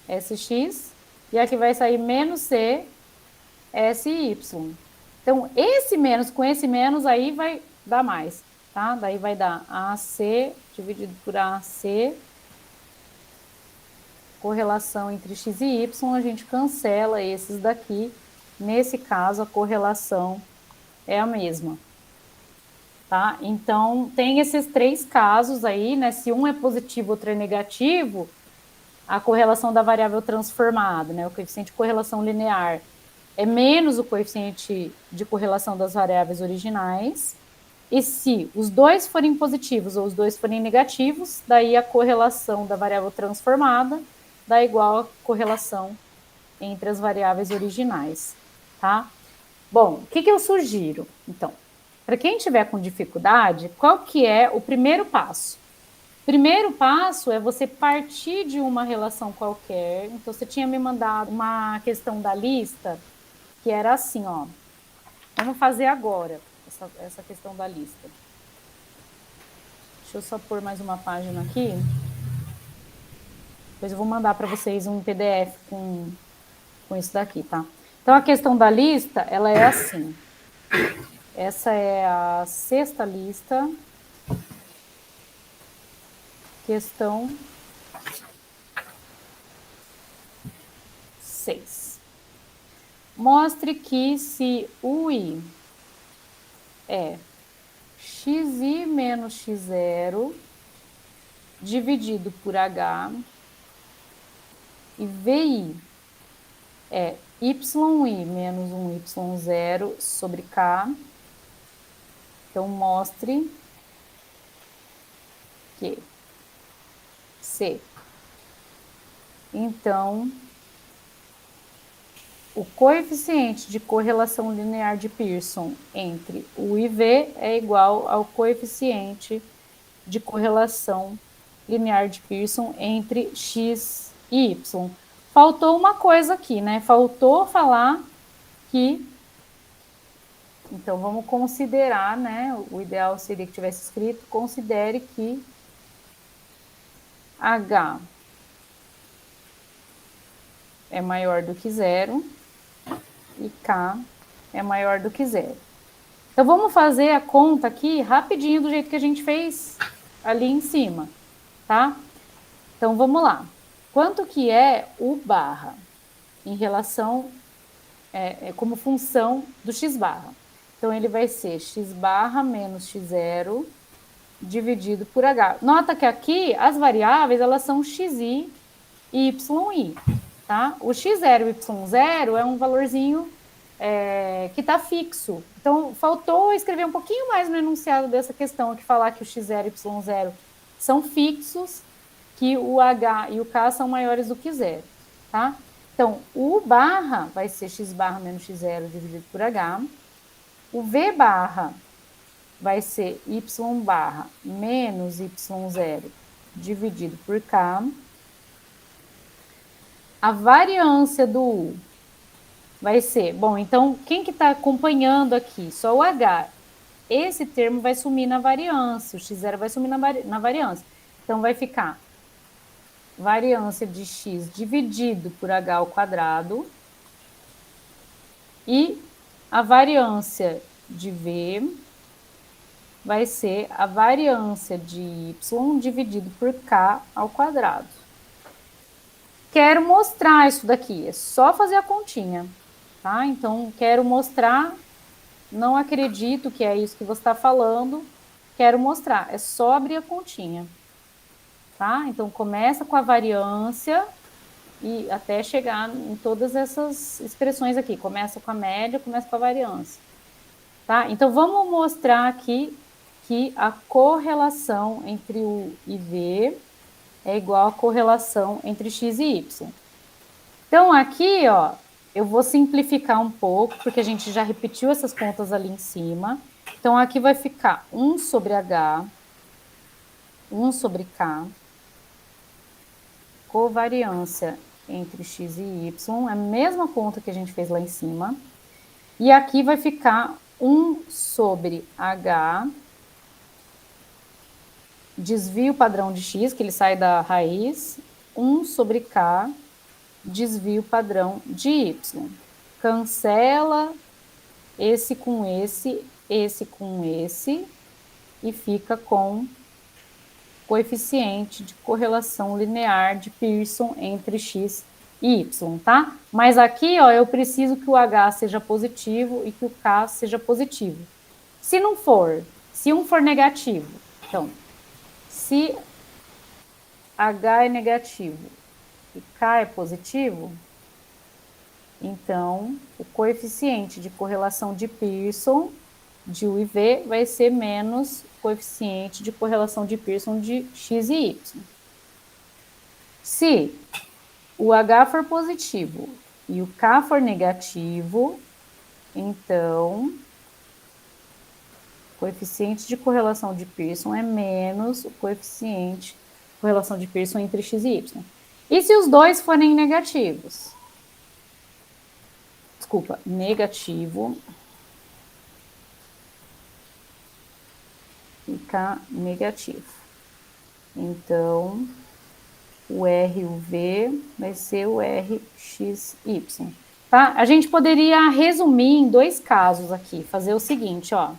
sx, e aqui vai sair menos c, sy. Então, esse menos com esse menos aí vai dar mais, tá? Daí vai dar AC dividido por AC, correlação entre x e y, a gente cancela esses daqui. Nesse caso, a correlação é a mesma, tá? Então, tem esses três casos aí, né? Se um é positivo, outro é negativo, a correlação da variável transformada, né? O coeficiente de correlação linear é menos o coeficiente de correlação das variáveis originais. E se os dois forem positivos ou os dois forem negativos, daí a correlação da variável transformada dá igual a correlação entre as variáveis originais, tá? Bom, o que eu sugiro? Então, para quem tiver com dificuldade, qual que é o primeiro passo? O primeiro passo é você partir de uma relação qualquer. Então, você tinha me mandado uma questão da lista, que era assim, ó. Vamos fazer agora essa questão da lista. Deixa eu só pôr mais uma página aqui. Depois eu vou mandar para vocês um PDF com isso daqui, tá? Então, a questão da lista, ela é assim. Essa é a sexta lista. Questão 6. Mostre que se ui é xi menos x0 dividido por h e vi é yi menos 1y0 sobre k. Então, mostre que C. Então, o coeficiente de correlação linear de Pearson entre U e V é igual ao coeficiente de correlação linear de Pearson entre X e Y. Faltou uma coisa aqui, né? Faltou falar que... Então, vamos considerar, né? O ideal seria que tivesse escrito, considere que H é maior do que 0 e K é maior do que zero. Então, vamos fazer a conta aqui rapidinho, do jeito que a gente fez ali em cima, tá? Então, vamos lá. Quanto que é o barra em relação, como função do x barra? Então, ele vai ser x barra menos x0 dividido por h. Nota que aqui as variáveis, elas são xi e yi, tá? O x0 e y0 é um valorzinho que está fixo. Então, faltou escrever um pouquinho mais no enunciado dessa questão, que falar que o x0 e y0 são fixos, que o h e o k são maiores do que zero, tá? Então, o barra vai ser x barra menos x0 dividido por h. O v barra vai ser y barra menos y0 dividido por k. A variância do u vai ser... Bom, então, quem que está acompanhando aqui? Só o h. Esse termo vai sumir na variância, o x0 vai sumir na variância. Então, vai ficar variância de x dividido por h ao quadrado e a variância de v vai ser a variância de y dividido por k ao quadrado. Quero mostrar isso daqui, é só fazer a continha, tá? Então, quero mostrar, não acredito que é isso que você está falando, quero mostrar, é só abrir a continha, tá? Então, começa com a variância e até chegar em todas essas expressões aqui, começa com a média, começa com a variância, tá? Então, vamos mostrar aqui que a correlação entre u e v é igual à correlação entre x e y. Então, aqui, ó, eu vou simplificar um pouco, porque a gente já repetiu essas contas ali em cima. Então, aqui vai ficar 1 sobre h, 1 sobre k, covariância entre x e y, é a mesma conta que a gente fez lá em cima. E aqui vai ficar 1 sobre h, desvio padrão de x, que ele sai da raiz, 1 sobre k, desvio padrão de y. Cancela esse com esse com esse, e fica com coeficiente de correlação linear de Pearson entre x e y, tá? Mas aqui, ó, eu preciso que o h seja positivo e que o k seja positivo. Se não for, se um for negativo, então, se h é negativo e k é positivo, então o coeficiente de correlação de Pearson de u e v vai ser menos o coeficiente de correlação de Pearson de x e y. Se o h for positivo e o k for negativo, então o coeficiente de correlação de Pearson é menos o coeficiente de correlação de Pearson entre x e y. E se os dois forem negativos? Desculpa, negativo e k negativo. Então, o R e o V vai ser o RXY. Tá? A gente poderia resumir em dois casos aqui, fazer o seguinte, ó.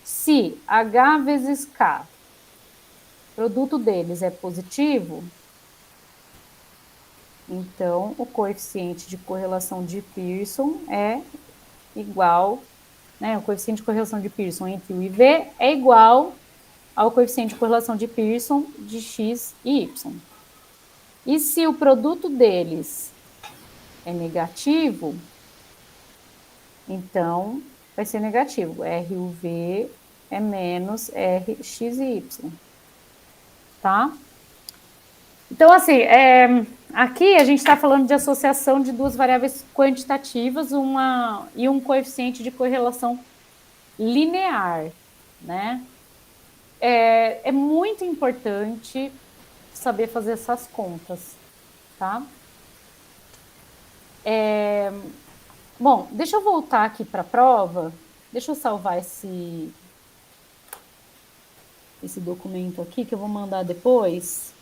Se H vezes K, produto deles é positivo, então o coeficiente de correlação de Pearson é igual, né? O coeficiente de correlação de Pearson entre U e V é igual ao coeficiente de correlação de Pearson de X e Y. E se o produto deles é negativo, então vai ser negativo. RUV é menos RXY. Tá? Então, assim, aqui a gente está falando de associação de duas variáveis quantitativas e um coeficiente de correlação linear, né? É muito importante saber fazer essas contas, tá? Bom, deixa eu voltar aqui para a prova. Deixa eu salvar esse documento aqui, que eu vou mandar depois.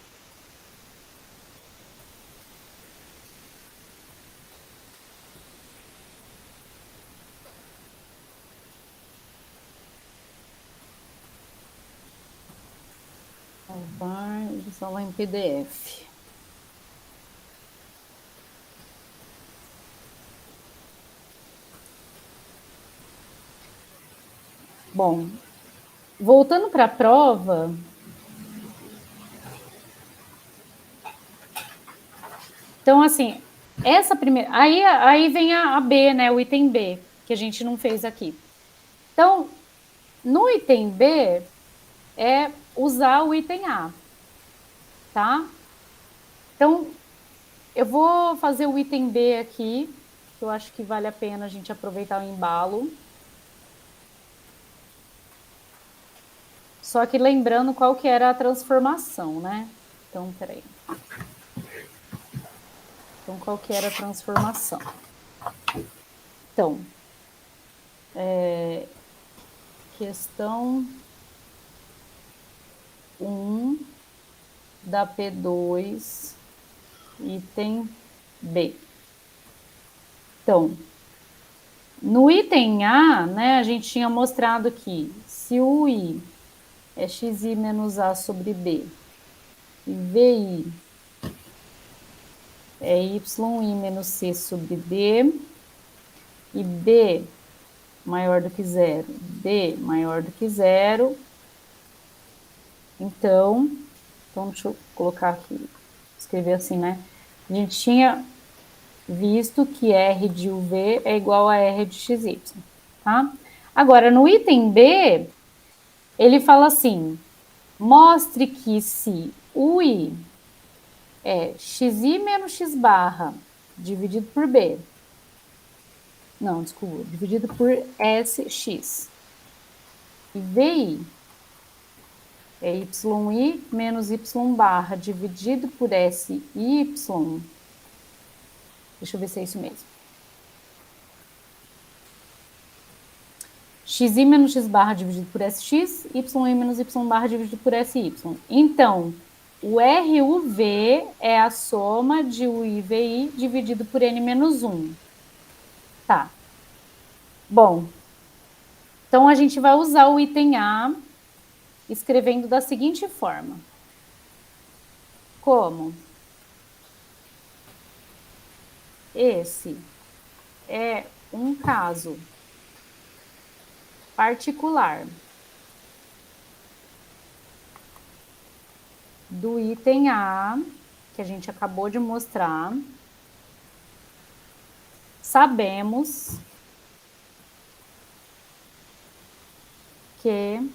salvar e salvar em PDF. Bom, voltando para a prova, então, assim, essa primeira... Aí vem a B, né? O item B, que a gente não fez aqui. Então, no item B, é usar o item A, tá? Então, eu vou fazer o item B aqui, que eu acho que vale a pena a gente aproveitar o embalo. Só que lembrando qual que era a transformação, né? Então, peraí. Então, qual que era a transformação? Então, questão 1 da P2, item B. Então, no item A, né, a gente tinha mostrado que se o I é xi menos A sobre B, e VI é YI menos C sobre D, e B maior do que zero, D maior do que zero, então deixa eu colocar aqui, escrever assim, né? A gente tinha visto que R de UV é igual a R de XY, tá? Agora, no item B, ele fala assim, mostre que se UI é xi menos x barra dividido por B, não, desculpa, dividido por SX, e VI é YI menos Y barra dividido por SY, deixa eu ver se é isso mesmo. XI menos X barra dividido por SX, YI menos Y barra dividido por SY. Então, o RUV é a soma de UIVI dividido por N menos 1. Tá. Bom, então a gente vai usar o item A escrevendo da seguinte forma. Como? Esse é um caso particular do item A, que a gente acabou de mostrar. Sabemos que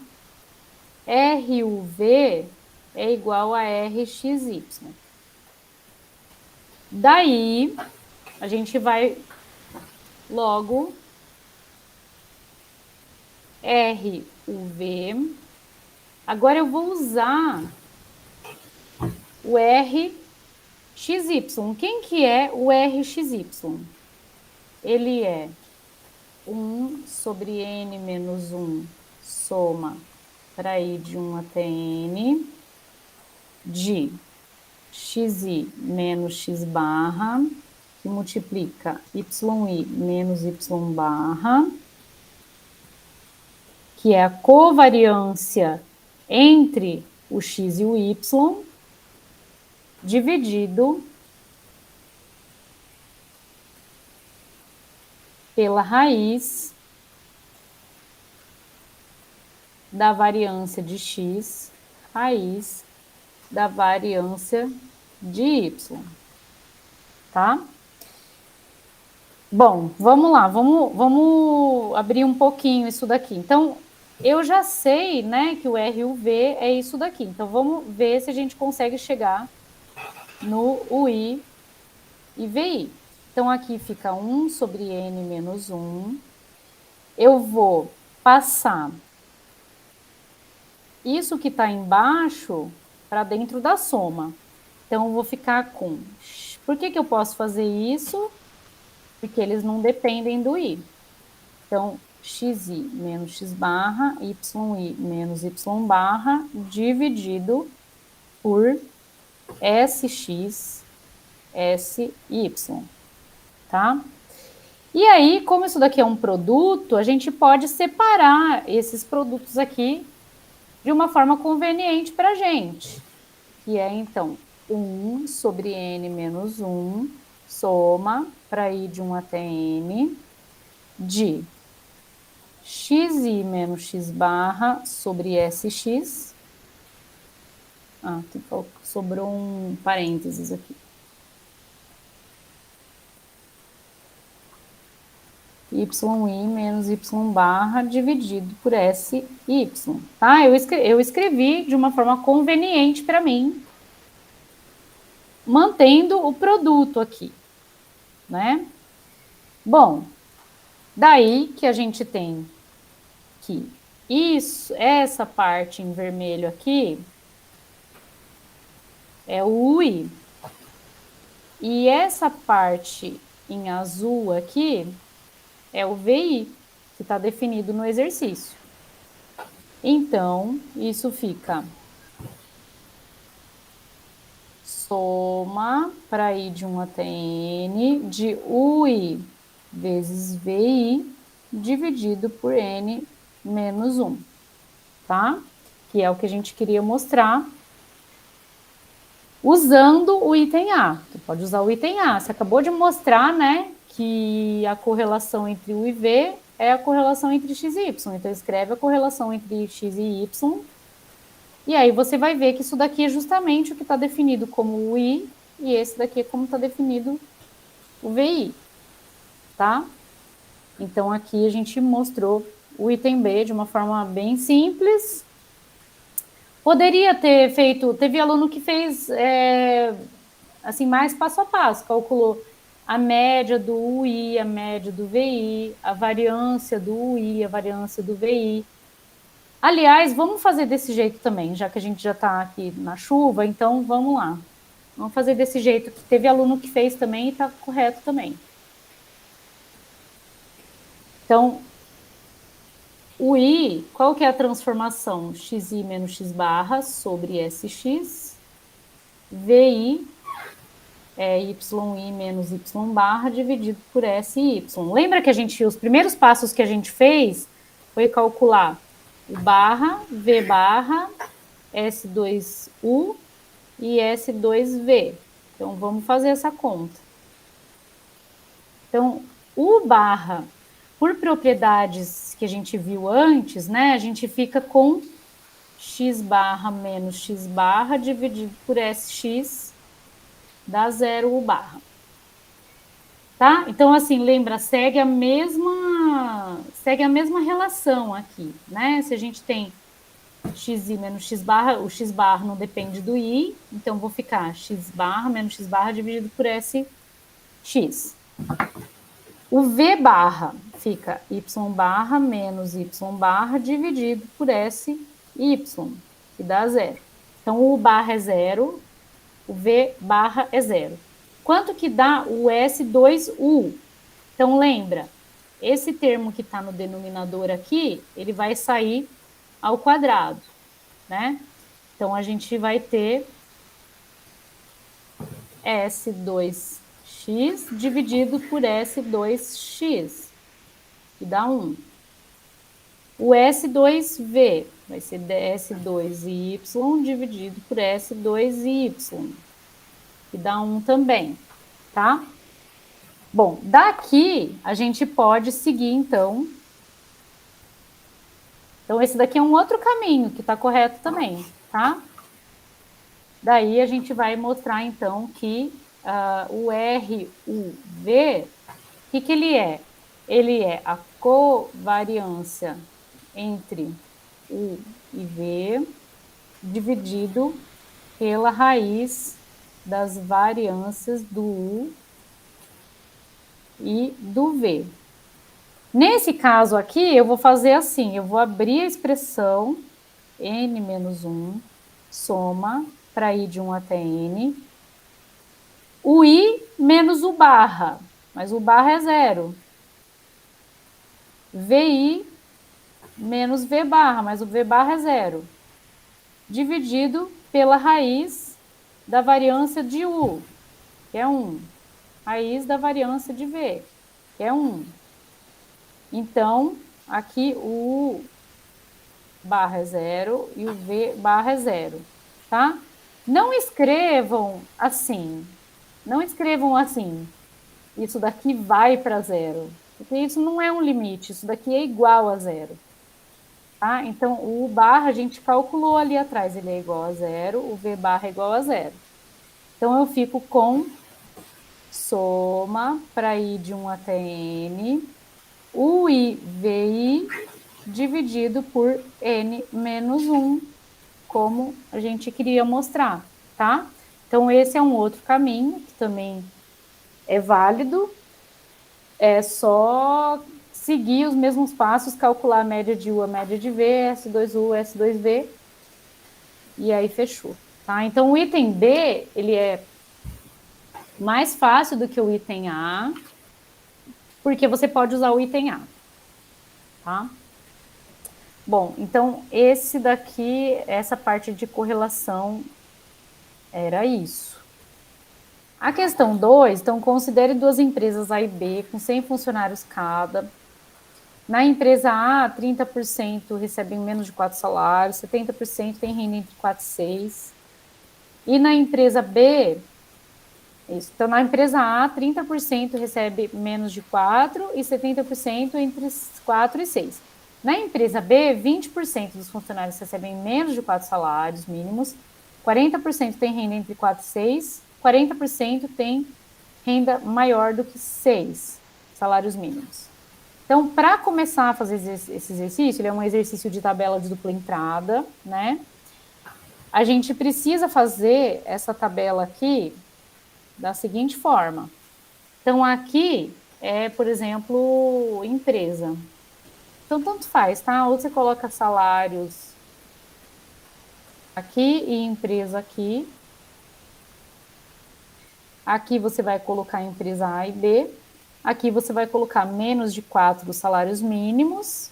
RUV é igual a RXY. Daí, a gente vai logo RUV. Agora eu vou usar o RXY. Quem que é o RXY? Ele é 1 sobre N menos 1 soma para I de 1 até N de xi menos x barra, que multiplica yi menos y barra, que é a covariância entre o x e o y, dividido pela raiz da variância de x, raiz da variância de y, tá? Bom, vamos lá, vamos abrir um pouquinho isso daqui. Então, eu já sei, né, que o RUV é isso daqui. Então, vamos ver se a gente consegue chegar no UI e VI. Então, aqui fica 1 sobre N menos 1. Eu vou passar isso que está embaixo para dentro da soma. Então, eu vou ficar com... Por que eu posso fazer isso? Porque eles não dependem do I. Então, xi menos x barra, yi menos y barra, dividido por sx, sy, tá? E aí, como isso daqui é um produto, a gente pode separar esses produtos aqui de uma forma conveniente para a gente, que é, então, 1 sobre n menos 1, soma, para ir de 1 até n, de xi menos x barra sobre sx. Sobrou um parênteses aqui. y menos y barra dividido por SY, tá? Eu escrevi de uma forma conveniente para mim, mantendo o produto aqui, né? Bom, daí que a gente tem que essa parte em vermelho aqui é o UI. E essa parte em azul aqui é o VI, que está definido no exercício. Então, isso fica soma, para ir de 1 até n, de UI vezes VI, dividido por n menos 1, tá? Que é o que a gente queria mostrar usando o item A. Tu pode usar o item A. Você acabou de mostrar, né, que a correlação entre U e V é a correlação entre x e y. Então, escreve a correlação entre x e y. E aí você vai ver que isso daqui é justamente o que está definido como o I, e esse daqui é como está definido o VI, tá? Então, aqui a gente mostrou o item B de uma forma bem simples. Poderia ter feito, teve aluno que fez assim, mais passo a passo, calculou a média do UI, a média do VI, a variância do UI, a variância do VI. Aliás, vamos fazer desse jeito também, já que a gente já está aqui na chuva, então vamos lá. Vamos fazer desse jeito, que teve aluno que fez também e está correto também. Então, o I, qual que é a transformação? Xi menos x barra sobre sx, VI é y menos y barra dividido por SY. Lembra que os primeiros passos que a gente fez foi calcular o barra, V barra, S2U e S2V. Então, vamos fazer essa conta. Então, U barra, por propriedades que a gente viu antes, né, a gente fica com x barra menos x barra dividido por sx, dá 0 U barra. Tá? Então, assim, lembra, segue a mesma relação aqui, né? Se a gente tem xi menos x barra, o x barra não depende do i, então vou ficar x barra menos x barra dividido por sx. O v barra fica y barra menos y barra dividido por sy, que dá 0. Então, o barra é 0, o v barra é 0. Quanto que dá o S2U? Então, lembra, esse termo que está no denominador aqui, ele vai sair ao quadrado, né? Então, a gente vai ter S2x dividido por S2x, que dá 1. O S2V vai ser S2y dividido por S2y, que dá 1 também, tá? Bom, daqui a gente pode seguir, então. Então, esse daqui é um outro caminho que está correto também, tá? Daí a gente vai mostrar, então, que o RUV, o que ele é? Ele é a covariância entre U e V dividido pela raiz das variâncias do U e do V. Nesse caso aqui, eu vou fazer assim, eu vou abrir a expressão n menos 1, soma, para ir de 1 até n, o i menos o barra, mas o barra é 0. VI menos V barra, mas o V barra é 0. Dividido pela raiz da variância de U, que é 1. Raiz da variância de V, que é 1. Então, aqui o barra é zero e o V barra é zero, tá? Não escrevam assim. Não escrevam assim. Isso daqui vai para zero. Porque isso não é um limite, isso daqui é igual a zero. Tá? Então, o barra a gente calculou ali atrás, ele é igual a zero, o V barra é igual a zero. Então, eu fico com soma para I de 1 até N, UI VI dividido por N menos 1, como a gente queria mostrar, tá? Então, esse é um outro caminho que também é válido, é só seguir os mesmos passos, calcular a média de U, a média de V, S2U, S2V, e aí fechou, tá? Então, o item B, ele é mais fácil do que o item A, porque você pode usar o item A, tá? Bom, então, esse daqui, essa parte de correlação era isso. A questão 2, então, considere duas empresas A e B com 100 funcionários cada. Na empresa A, 30% recebem menos de 4 salários, 70% têm renda entre 4 e 6. E na empresa B, isso. Então, na empresa A, 30% recebe menos de 4 e 70% entre 4 e 6. Na empresa B, 20% dos funcionários recebem menos de 4 salários mínimos, 40% tem renda entre 4 e 6, 40% tem renda maior do que 6 salários mínimos. Então, para começar a fazer esse exercício, ele é um exercício de tabela de dupla entrada, né? A gente precisa fazer essa tabela aqui da seguinte forma. Então, aqui é, por exemplo, empresa. Então, tanto faz, tá? Ou você coloca salários aqui e empresa aqui. Aqui você vai colocar empresa A e B. Aqui você vai colocar menos de 4 salários mínimos.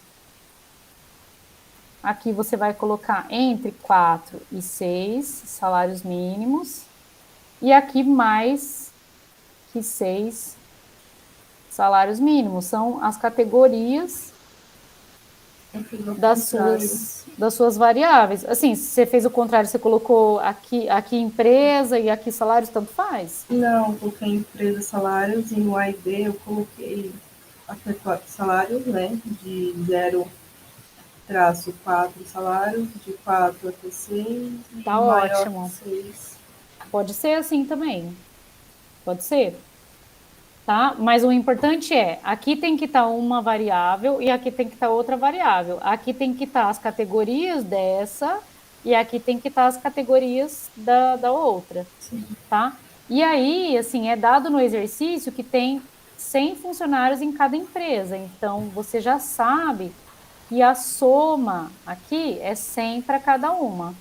Aqui você vai colocar entre 4 e 6 salários mínimos. E aqui mais que 6 salários mínimos. São as categorias das suas variáveis. Assim, se você fez o contrário, você colocou aqui empresa e aqui salários, tanto faz? Não, coloquei empresa salários e no A e B eu coloquei até 4 salários, né? De 0-4 salários, de 4 até 6 e Tá maior ótimo. que 6. Pode ser assim também. Pode ser. Tá? Mas o importante é, aqui tem que estar uma variável e aqui tem que estar outra variável. Aqui tem que estar as categorias dessa e aqui tem que estar as categorias da outra, Sim. tá? E aí, assim, é dado no exercício que tem 100 funcionários em cada empresa. Então, você já sabe que a soma aqui é 100 para cada uma.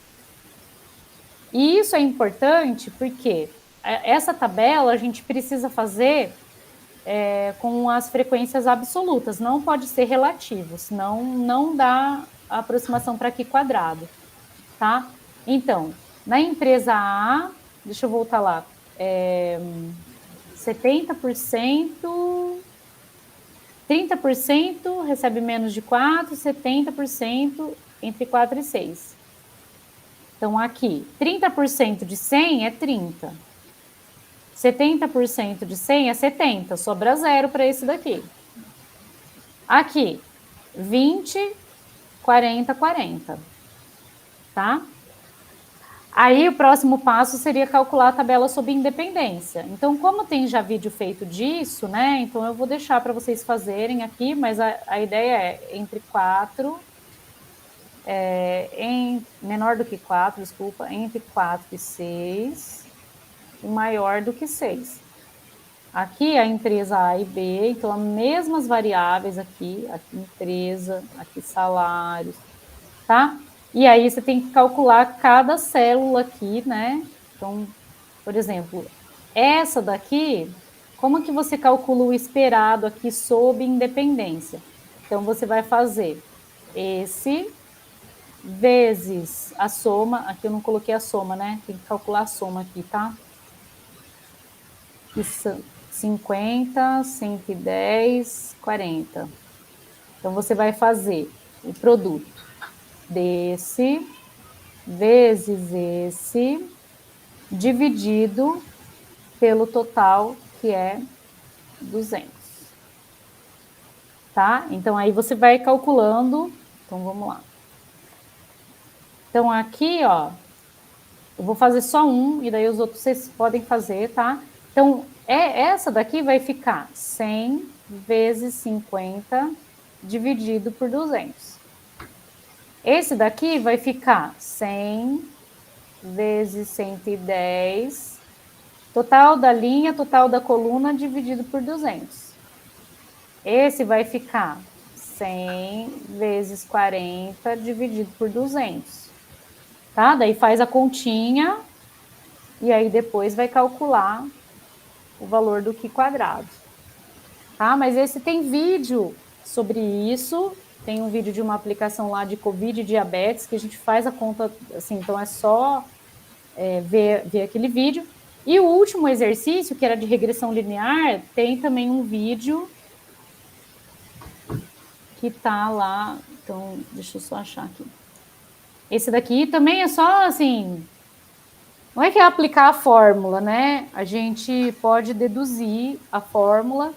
E isso é importante porque essa tabela a gente precisa fazer com as frequências absolutas, não pode ser relativo, senão não dá a aproximação para aqui quadrado, tá? Então, na empresa A, deixa eu voltar lá, 70%, 30% recebe menos de 4, 70% entre 4 e 6. Então, aqui, 30% de 100 é 30. 70% de 100 é 70, sobra zero para esse daqui. Aqui, 20, 40, 40. Tá? Aí o próximo passo seria calcular a tabela sob independência. Então, como tem já vídeo feito disso, né? Então eu vou deixar para vocês fazerem aqui, mas a ideia é entre 4, em menor do que 4, desculpa, entre 4 e 6 e maior do que 6. Aqui a empresa A e B, então as mesmas variáveis aqui empresa, aqui salários, tá? E aí você tem que calcular cada célula aqui, né? Então, por exemplo, essa daqui, como que você calcula o esperado aqui sob independência? Então, você vai fazer esse vezes a soma, aqui eu não coloquei a soma, né? Tem que calcular a soma aqui, tá? Que são 50, 110, 40. Então, você vai fazer o produto. desse vezes esse dividido pelo total, que é 200. Tá? Então, aí você vai calculando. Então, vamos lá. Então, aqui, ó, eu vou fazer só um, e daí os outros vocês podem fazer, tá? Então, essa daqui vai ficar 100 vezes 50 dividido por 200. Esse daqui vai ficar 100 vezes 110, total da linha, total da coluna, dividido por 200. Esse vai ficar 100 vezes 40 dividido por 200. Tá? Daí faz a continha e aí depois vai calcular o valor do Q quadrado. Tá? Mas esse tem vídeo sobre isso, tem um vídeo de uma aplicação lá de Covid e diabetes, que a gente faz a conta, assim, então é só ver aquele vídeo. E o último exercício, que era de regressão linear, tem também um vídeo que tá lá, então deixa eu só achar aqui. Esse daqui também é só, assim, não é que é aplicar a fórmula, né? A gente pode deduzir a fórmula,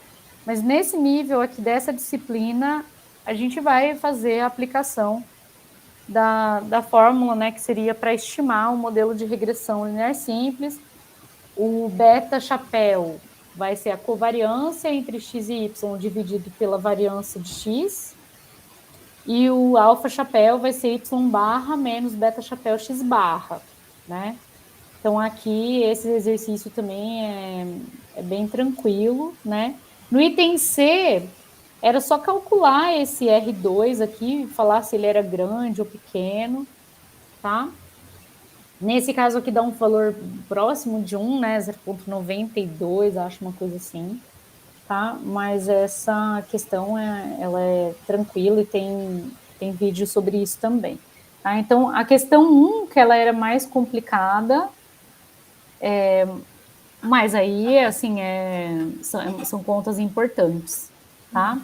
mas nesse nível aqui dessa disciplina, a gente vai fazer a aplicação da fórmula, né? Que seria para estimar o modelo de regressão linear simples. O beta chapéu vai ser a covariância entre x e y dividido pela variância de x. E o alfa chapéu vai ser y barra menos beta chapéu x barra, né? Então, aqui, esse exercício também é bem tranquilo, né? No item C, era só calcular esse R2 aqui, falar se ele era grande ou pequeno, tá? Nesse caso aqui dá um valor próximo de 1, né? 0,92, acho uma coisa assim, tá? Mas essa questão, ela é tranquila e tem vídeo sobre isso também. Tá? Então, a questão 1, que ela era mais complicada, mas aí, assim, são contas importantes, tá?